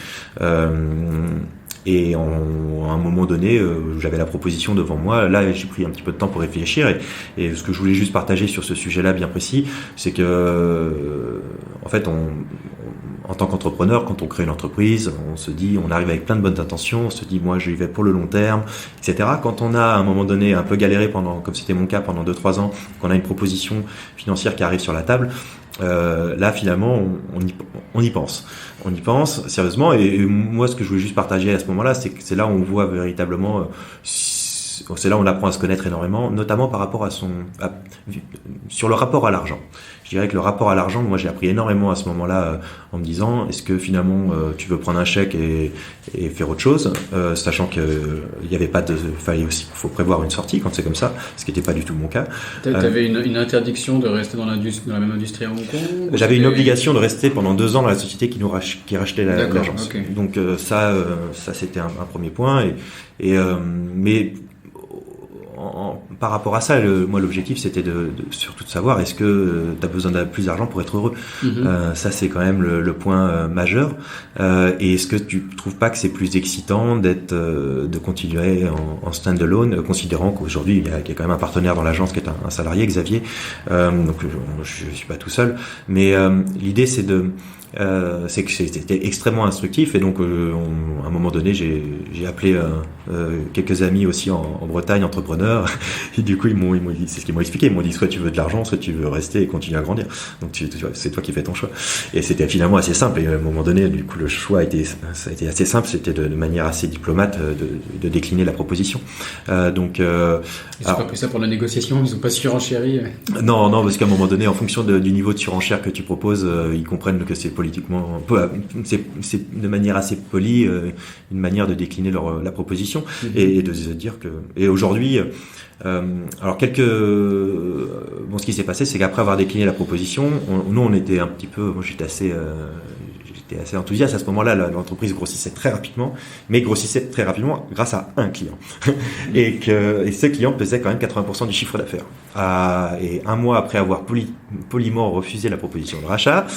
Et à un moment donné, j'avais la proposition devant moi. Là, j'ai pris un petit peu de temps pour réfléchir. Et ce que je voulais juste partager sur ce sujet-là bien précis, c'est que, en fait, en tant qu'entrepreneur, quand on crée une entreprise, on se dit, on arrive avec plein de bonnes intentions, on se dit, moi, j'y vais pour le long terme, etc. Quand on a, à un moment donné, un peu galéré comme c'était mon cas, pendant 2-3 ans, qu'on a une proposition financière qui arrive sur la table, Là, finalement, on y pense. On y pense sérieusement. Et moi, ce que je voulais juste partager à ce moment-là, c'est que c'est là où on voit véritablement, c'est là où on apprend à se connaître énormément, notamment par rapport sur le rapport à l'argent. Je dirais que le rapport à l'argent, moi, j'ai appris énormément à ce moment-là, en me disant, est-ce que finalement, tu veux prendre un chèque et faire autre chose, sachant que il y avait pas faut prévoir une sortie quand c'est comme ça, ce qui n'était pas du tout mon cas. T'avais une interdiction de rester dans la même industrie à Hong Kong? J'avais une obligation de rester pendant 2 ans dans la société qui rachetait l'agence. Okay. Donc ça c'était un premier point. Mais par rapport à ça, moi l'objectif c'était surtout de savoir est-ce que tu as besoin de plus d'argent pour être heureux. Ça c'est quand même le point majeur. Et est-ce que tu trouves pas que c'est plus excitant de continuer en stand-alone, considérant qu'aujourd'hui il y a quand même un partenaire dans l'agence qui est un salarié, Xavier. Donc je suis pas tout seul. Mais l'idée c'est que c'était extrêmement instructif, et donc à un moment donné j'ai appelé quelques amis aussi en Bretagne, entrepreneurs, et du coup ils m'ont dit, c'est ce qu'ils m'ont expliqué, ils m'ont dit soit tu veux de l'argent, soit tu veux rester et continuer à grandir, donc c'est toi qui fais ton choix. Et c'était finalement assez simple, et à un moment donné du coup le choix ça a été assez simple, c'était de manière assez diplomate de décliner la proposition. Ils n'ont pas pris ça pour la négociation, ils n'ont pas surenchéri? Non, parce qu'à un moment donné, en fonction du niveau de surenchère que tu proposes, ils comprennent que c'est politiquement, c'est de manière assez polie, une manière de décliner la proposition, et de se dire que, et aujourd'hui, alors ce qui s'est passé, c'est qu'après avoir décliné la proposition, on était un petit peu, moi j'étais assez enthousiaste à ce moment-là. L'entreprise grossissait très rapidement, mais grossissait très rapidement grâce à un client. Et ce client pesait quand même 80% du chiffre d'affaires. Et un mois après avoir poliment refusé la proposition de rachat,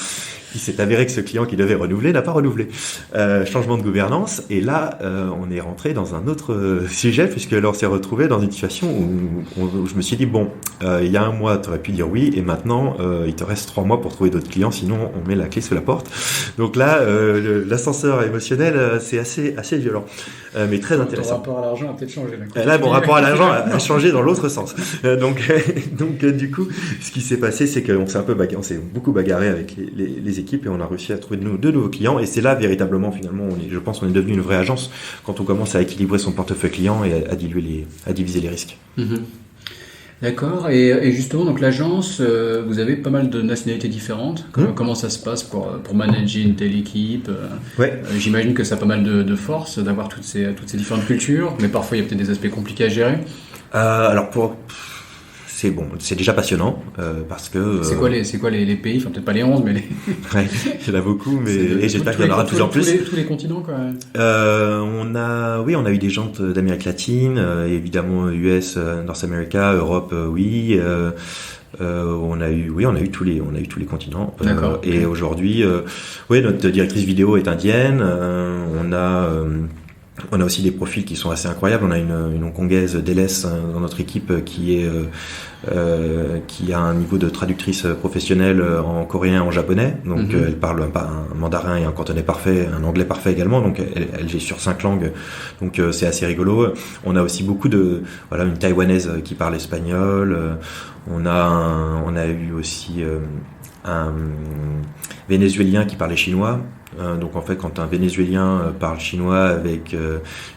il s'est avéré que ce client qui devait renouveler n'a pas renouvelé. Changement de gouvernance, et là on est rentré dans un autre sujet, puisque là on s'est retrouvé dans une situation où je me suis dit il y a un mois tu aurais pu dire oui, et maintenant il te reste 3 mois pour trouver d'autres clients, sinon on met la clé sous la porte. Donc là l'ascenseur émotionnel c'est assez violent, mais très intéressant. Ton rapport à l'argent a peut-être changé. Là mon rapport à l'argent a changé dans l'autre sens. Donc du coup ce qui s'est passé, c'est qu'on s'est beaucoup bagarré avec les équipes, et on a réussi à trouver de nouveaux clients, et c'est là véritablement finalement je pense qu'on est devenu une vraie agence quand on commence à équilibrer son portefeuille client et à diviser les risques. D'accord. Et justement, donc l'agence, vous avez pas mal de nationalités différentes. Comment ça se passe pour manager une telle équipe? J'imagine que ça a pas mal de force d'avoir toutes ces différentes cultures, mais parfois il y a peut-être des aspects compliqués à gérer. Alors c'est déjà passionnant, parce que... C'est quoi les pays? Enfin, peut-être pas les 11, mais les... Ouais, il y en a beaucoup, et j'espère qu'il y en aura de plus en plus. Tous les continents, quoi. On a eu des gens d'Amérique latine, évidemment US, North America, Europe, oui. On a eu tous les continents. D'accord. Et aujourd'hui, notre directrice vidéo est indienne. On a aussi des profils qui sont assez incroyables. On a une hongkongaise, Délaisse, dans notre équipe, qui a un niveau de traductrice professionnelle en coréen et en japonais. Donc elle parle un mandarin et un cantonais parfait, un anglais parfait également. Donc elle est sur 5 langues. Donc c'est assez rigolo. On a aussi beaucoup une taïwanaise qui parle espagnol. On a eu aussi un vénézuélien qui parlait chinois. Donc en fait, quand un Vénézuélien parle chinois avec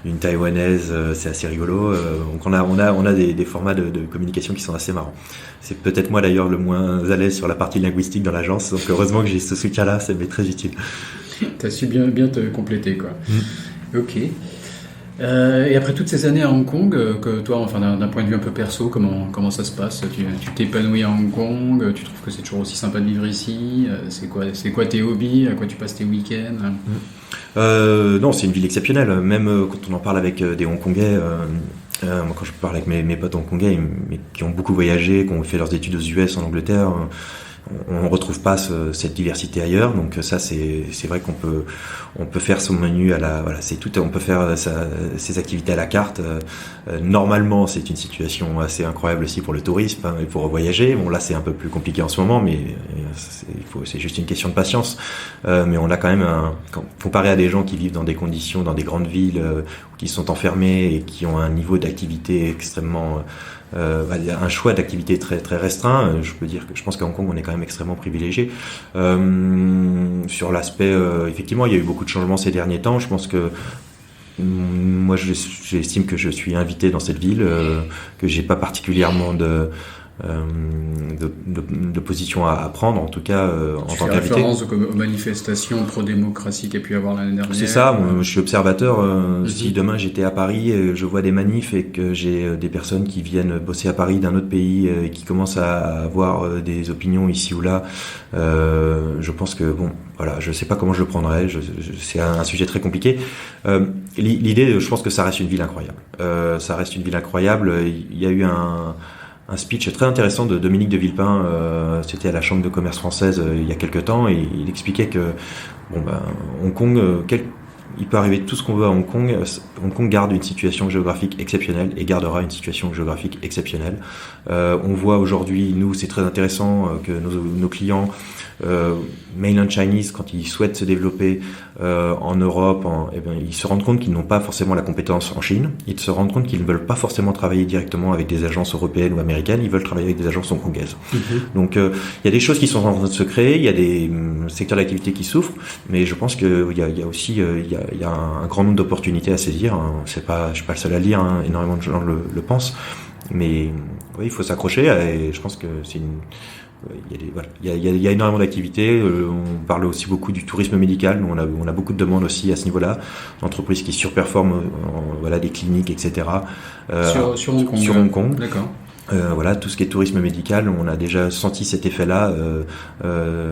une Taïwanaise, c'est assez rigolo. Donc on a des formats de communication qui sont assez marrants. C'est peut-être moi d'ailleurs le moins à l'aise sur la partie linguistique dans l'agence, donc heureusement que j'ai ce soutien-là, ça m'est très utile. T'as su bien te compléter, quoi. Ok. Et après toutes ces années à Hong Kong, que toi, enfin d'un point de vue un peu perso, comment ça se passe? Tu t'épanouis à Hong Kong? Tu trouves que c'est toujours aussi sympa de vivre ici? C'est quoi tes hobbies? À quoi tu passes tes week-ends? Non, c'est une ville exceptionnelle. Même quand on en parle avec des Hongkongais, moi quand je parle avec mes potes hongkongais, qui ont beaucoup voyagé, qui ont fait leurs études aux US, en Angleterre, on retrouve pas cette diversité ailleurs. Donc ça, c'est vrai qu'on peut faire son menu c'est tout, on peut faire ses activités à la carte. Normalement, c'est une situation assez incroyable aussi pour le tourisme, et pour voyager. Bon, là c'est un peu plus compliqué en ce moment, mais c'est juste une question de patience. Mais on a quand même comparé à des gens qui vivent dans des conditions, dans des grandes villes, qui sont enfermés et qui ont un niveau d'activité extrêmement un choix d'activité très très restreint. Je peux dire que je pense qu'à Hong Kong on est quand même extrêmement privilégié. Sur l'aspect, effectivement, il y a eu beaucoup de changements ces derniers temps. Je pense que moi, j'estime que je suis invité dans cette ville, que j'ai pas particulièrement de position à prendre, en tout cas en tant qu'invité. Tu fais référence aux manifestations pro-démocratie qu'il y a pu avoir l'année dernière. C'est ça, moi, je suis observateur. Si demain j'étais à Paris, je vois des manifs et que j'ai des personnes qui viennent bosser à Paris d'un autre pays et qui commencent à avoir des opinions ici ou là, je pense que bon, voilà, je sais pas comment je le prendrais. C'est un sujet très compliqué. L'idée, je pense que ça reste une ville incroyable. Ça reste une ville incroyable. Il y a eu un speech très intéressant de Dominique de Villepin, c'était à la Chambre de commerce française il y a quelques temps, et il expliquait que Hong Kong, il peut arriver tout ce qu'on veut à Hong Kong. Hong Kong garde une situation géographique exceptionnelle et gardera une situation géographique exceptionnelle. On voit aujourd'hui, nous, c'est très intéressant que nos clients mainland Chinese, quand ils souhaitent se développer en Europe, ils se rendent compte qu'ils n'ont pas forcément la compétence en Chine. Ils se rendent compte qu'ils ne veulent pas forcément travailler directement avec des agences européennes ou américaines. Ils veulent travailler avec des agences hongkongaises. Donc, il y a des choses qui sont en train de se créer. Il y a des secteurs d'activité qui souffrent, mais je pense que il y a aussi il y a un grand nombre d'opportunités à saisir. Je suis pas le seul à le dire. Énormément de gens le pensent. Mais oui, il faut s'accrocher. Et je pense que c'est une il y a énormément d'activités. On parle aussi beaucoup du tourisme médical. Nous, on a beaucoup de demandes aussi à ce niveau-là. D'entreprises qui surperforment, des cliniques, etc. Sur Hong Kong. Sur Hong Kong. D'accord. Tout ce qui est tourisme médical, on a déjà senti cet effet-là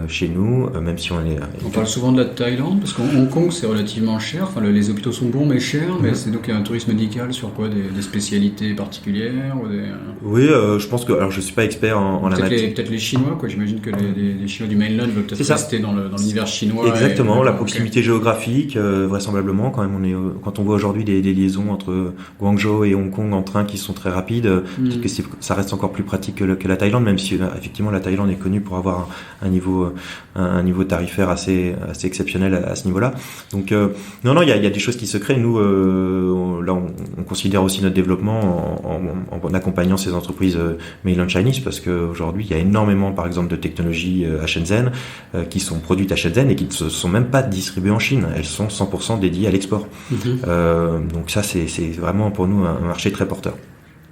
chez nous, même si on parle souvent de la Thaïlande, parce qu'en Hong Kong c'est relativement cher, les hôpitaux sont bons mais chers, mais c'est donc un tourisme médical sur quoi, des spécialités particulières ou des... Oui, je pense que, alors je suis pas expert en la matière. Peut-être les Chinois, quoi. J'imagine que les Chinois du mainland veulent peut-être rester dans l'univers chinois. Exactement, la proximité géographique, vraisemblablement, quand on voit aujourd'hui des liaisons entre Guangzhou et Hong Kong en train qui sont très rapides, que ça reste encore plus pratique que la Thaïlande, même si effectivement la Thaïlande est connue pour avoir un niveau tarifaire assez exceptionnel à ce niveau-là. Donc non, il y a des choses qui se créent. Nous, là, on considère aussi notre développement en accompagnant ces entreprises mainland Chinese, parce qu'aujourd'hui, il y a énormément, par exemple, de technologies à Shenzhen qui sont produites à Shenzhen et qui ne sont même pas distribuées en Chine. Elles sont 100% dédiées à l'export. Donc ça, c'est vraiment pour nous un marché très porteur.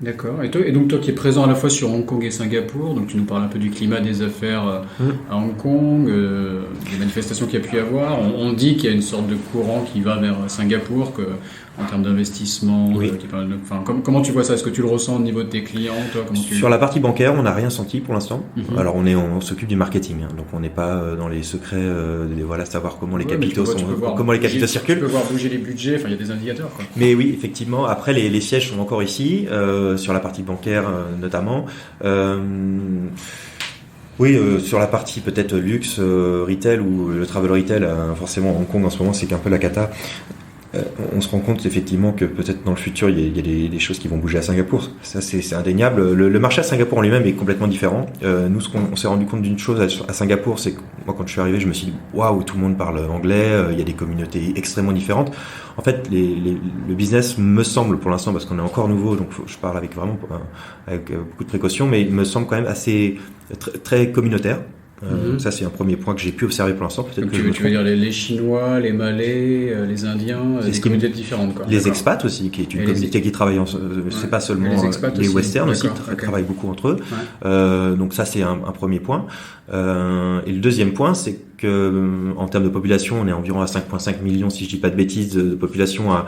D'accord. Et donc toi qui es présent à la fois sur Hong Kong et Singapour, donc tu nous parles un peu du climat des affaires à Hong Kong, des manifestations qu'il y a pu y avoir. On dit qu'il y a une sorte de courant qui va vers Singapour, en termes d'investissement. Oui. Comment tu vois ça? Est-ce que tu le ressens au niveau de tes clients, toi? Sur la partie bancaire, on n'a rien senti pour l'instant. Alors on s'occupe du marketing, donc on n'est pas dans les secrets, savoir comment les capitaux comment les capitaux circulent. Tu peux voir bouger les budgets. Il y a des indicateurs, quoi. Mais oui, effectivement. Après, les sièges sont encore ici, sur la partie bancaire notamment. Oui, sur la partie peut-être luxe, retail ou le travel retail, forcément Hong Kong en ce moment c'est qu'un peu la cata. On se rend compte effectivement que peut-être dans le futur il y a des choses qui vont bouger à Singapour. Ça c'est indéniable. Le marché à Singapour en lui-même est complètement différent. Nous, on s'est rendu compte d'une chose à Singapour, c'est que moi quand je suis arrivé, je me suis dit waouh, tout le monde parle anglais. Il y a des communautés extrêmement différentes. En fait, le business me semble pour l'instant, parce qu'on est encore nouveau, donc je parle avec beaucoup de précaution, mais il me semble quand même assez très communautaire. Ça c'est un premier point que j'ai pu observer pour l'instant. Peut-être que tu veux dire les Chinois, les Malais, les Indiens, des communautés différentes, quoi. Les expats aussi, qui est une communauté qui travaille c'est pas seulement les westerns aussi travaillent beaucoup entre eux. Donc ça c'est un premier point. Et le deuxième point, c'est que en termes de population, on est environ à 5,5 millions, si je dis pas de bêtises, de population à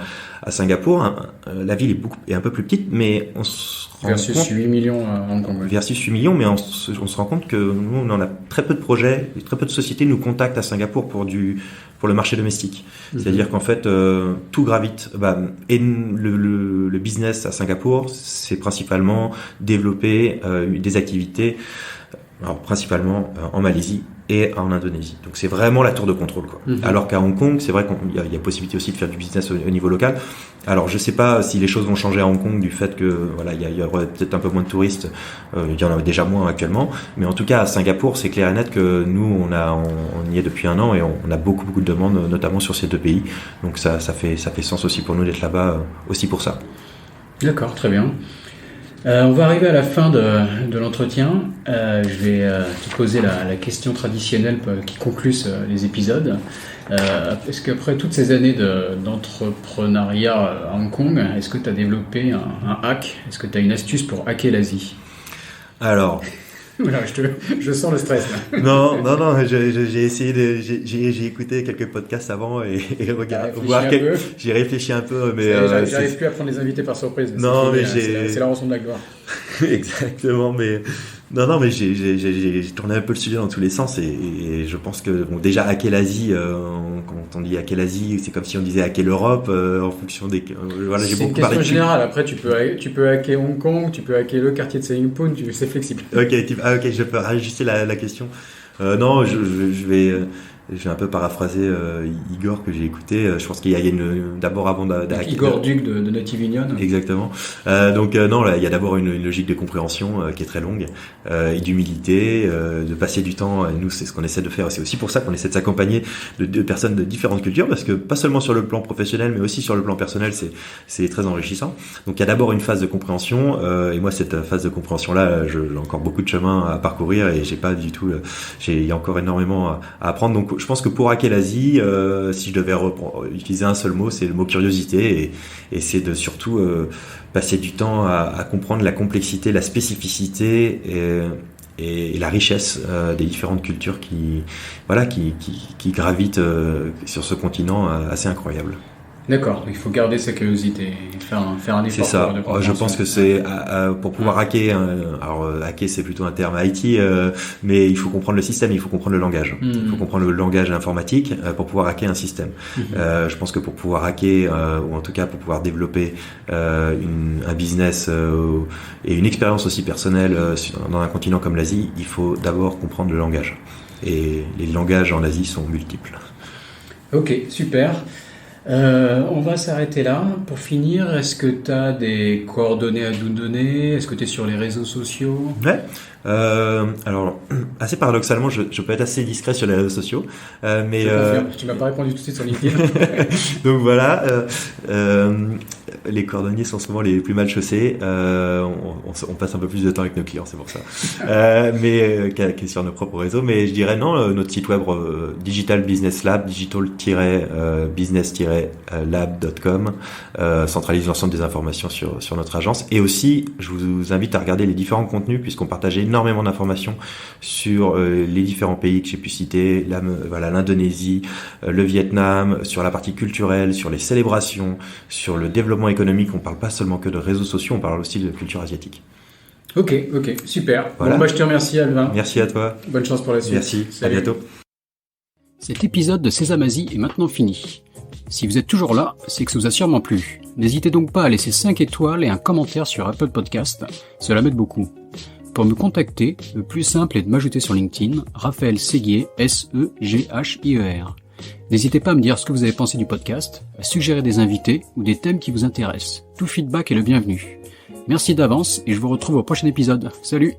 Singapour. La ville est un peu plus petite, mais on se rend versus compte, 8 millions à Hong Kong. Versus 8 millions, mais on se rend compte que nous, on en a très peu de projets, très peu de sociétés nous contactent à Singapour pour le marché domestique. C'est-à-dire qu'en fait, tout gravite. Et le business à Singapour, c'est principalement développer des activités, alors principalement en Malaisie et en Indonésie. Donc c'est vraiment la tour de contrôle, quoi. Alors qu'à Hong Kong, c'est vrai qu'il y a possibilité aussi de faire du business au niveau local. Alors je sais pas si les choses vont changer à Hong Kong du fait que il y aurait peut-être un peu moins de touristes. Il y en a déjà moins actuellement, mais en tout cas à Singapour, c'est clair et net que nous on y est depuis un an et on a beaucoup de demandes, notamment sur ces deux pays. Donc ça fait sens aussi pour nous d'être là-bas aussi pour ça. D'accord, très bien. On va arriver à la fin de l'entretien. Je vais te poser la question traditionnelle qui conclut les épisodes. Est-ce qu'après toutes ces années d'entrepreneuriat à Hong Kong, est-ce que tu as développé un hack? Est-ce que tu as une astuce pour hacker l'Asie? Alors... Voilà, je sens le stress là. Non, j'ai essayé j'ai écouté quelques podcasts avant et regardé, j'ai réfléchi un peu, mais j'arrive plus à prendre les invités par surprise. Non, mais c'est la rançon de la gloire. Exactement, mais mais j'ai tourné un peu le sujet dans tous les sens et je pense que déjà hacker l'Asie, quand on dit hacker l'Asie, c'est comme si on disait hacker l'Europe en fonction des voilà, j'ai beaucoup parlé. C'est une question générale. Après, tu peux hacker Hong Kong, tu peux hacker le quartier de Seiyingpoon, c'est flexible. Ok, je peux ajuster la question. Non, je vais un peu paraphraser Igor que j'ai écouté. Je pense qu'il y a d'abord avant Igor Duc de Native Union. Exactement. Non, là, il y a d'abord une logique de compréhension qui est très longue et d'humilité, de passer du temps. Et nous, c'est ce qu'on essaie de faire. C'est aussi pour ça qu'on essaie de s'accompagner de personnes de différentes cultures, parce que pas seulement sur le plan professionnel, mais aussi sur le plan personnel, c'est très enrichissant. Donc, il y a d'abord une phase de compréhension. Et moi, cette phase de compréhension-là, j'ai encore beaucoup de chemin à parcourir et j'ai pas du tout. Il y a encore énormément à apprendre. Donc, je pense que pour hacker l'Asie, si je devais utiliser un seul mot, c'est le mot curiosité, et c'est de surtout passer du temps à comprendre la complexité, la spécificité et la richesse des différentes cultures qui gravitent sur ce continent assez incroyable. D'accord, il faut garder sa curiosité et faire un effort. C'est ça. De compréhension. Je pense que c'est pour pouvoir hacker. Alors hacker, c'est plutôt un terme IT, mais il faut comprendre le système, il faut comprendre le langage. Il faut comprendre le langage informatique pour pouvoir hacker un système. Je pense que pour pouvoir hacker, ou en tout cas pour pouvoir développer un business et une expérience aussi personnelle dans un continent comme l'Asie, il faut d'abord comprendre le langage. Et les langages en Asie sont multiples. Ok, super. On va s'arrêter là. Pour finir, est-ce que tu as des coordonnées à nous donner? Est-ce que tu es sur les réseaux sociaux? Ouais. Alors, assez paradoxalement, je peux être assez discret sur les réseaux sociaux, mais tu m'as pas répondu tout de suite sur LinkedIn. Donc voilà, les cordonniers sont souvent les plus mal chaussés. On passe un peu plus de temps avec nos clients, c'est pour ça. Mais qu'est sur nos propres réseaux. Mais je dirais non, notre site web Digital Business Lab, digital-business-lab.com, centralise l'ensemble des informations sur notre agence. Et aussi, je vous invite à regarder les différents contenus, puisqu'on partage énormément d'informations sur les différents pays que j'ai pu citer, l'Indonésie, le Vietnam, sur la partie culturelle, sur les célébrations, sur le développement économique. On parle pas seulement que de réseaux sociaux, on parle aussi de culture asiatique. Ok, super. Voilà. Bon, je te remercie, Alvin. Merci à toi. Bonne chance pour la suite. Merci, salut. À bientôt. Cet épisode de Sésame Asie est maintenant fini. Si vous êtes toujours là, c'est que ça vous a sûrement plu. N'hésitez donc pas à laisser 5 étoiles et un commentaire sur Apple Podcast, cela m'aide beaucoup. Pour me contacter, le plus simple est de m'ajouter sur LinkedIn, Raphaël Séguier, S-E-G-H-I-E-R. N'hésitez pas à me dire ce que vous avez pensé du podcast, à suggérer des invités ou des thèmes qui vous intéressent. Tout feedback est le bienvenu. Merci d'avance et je vous retrouve au prochain épisode. Salut!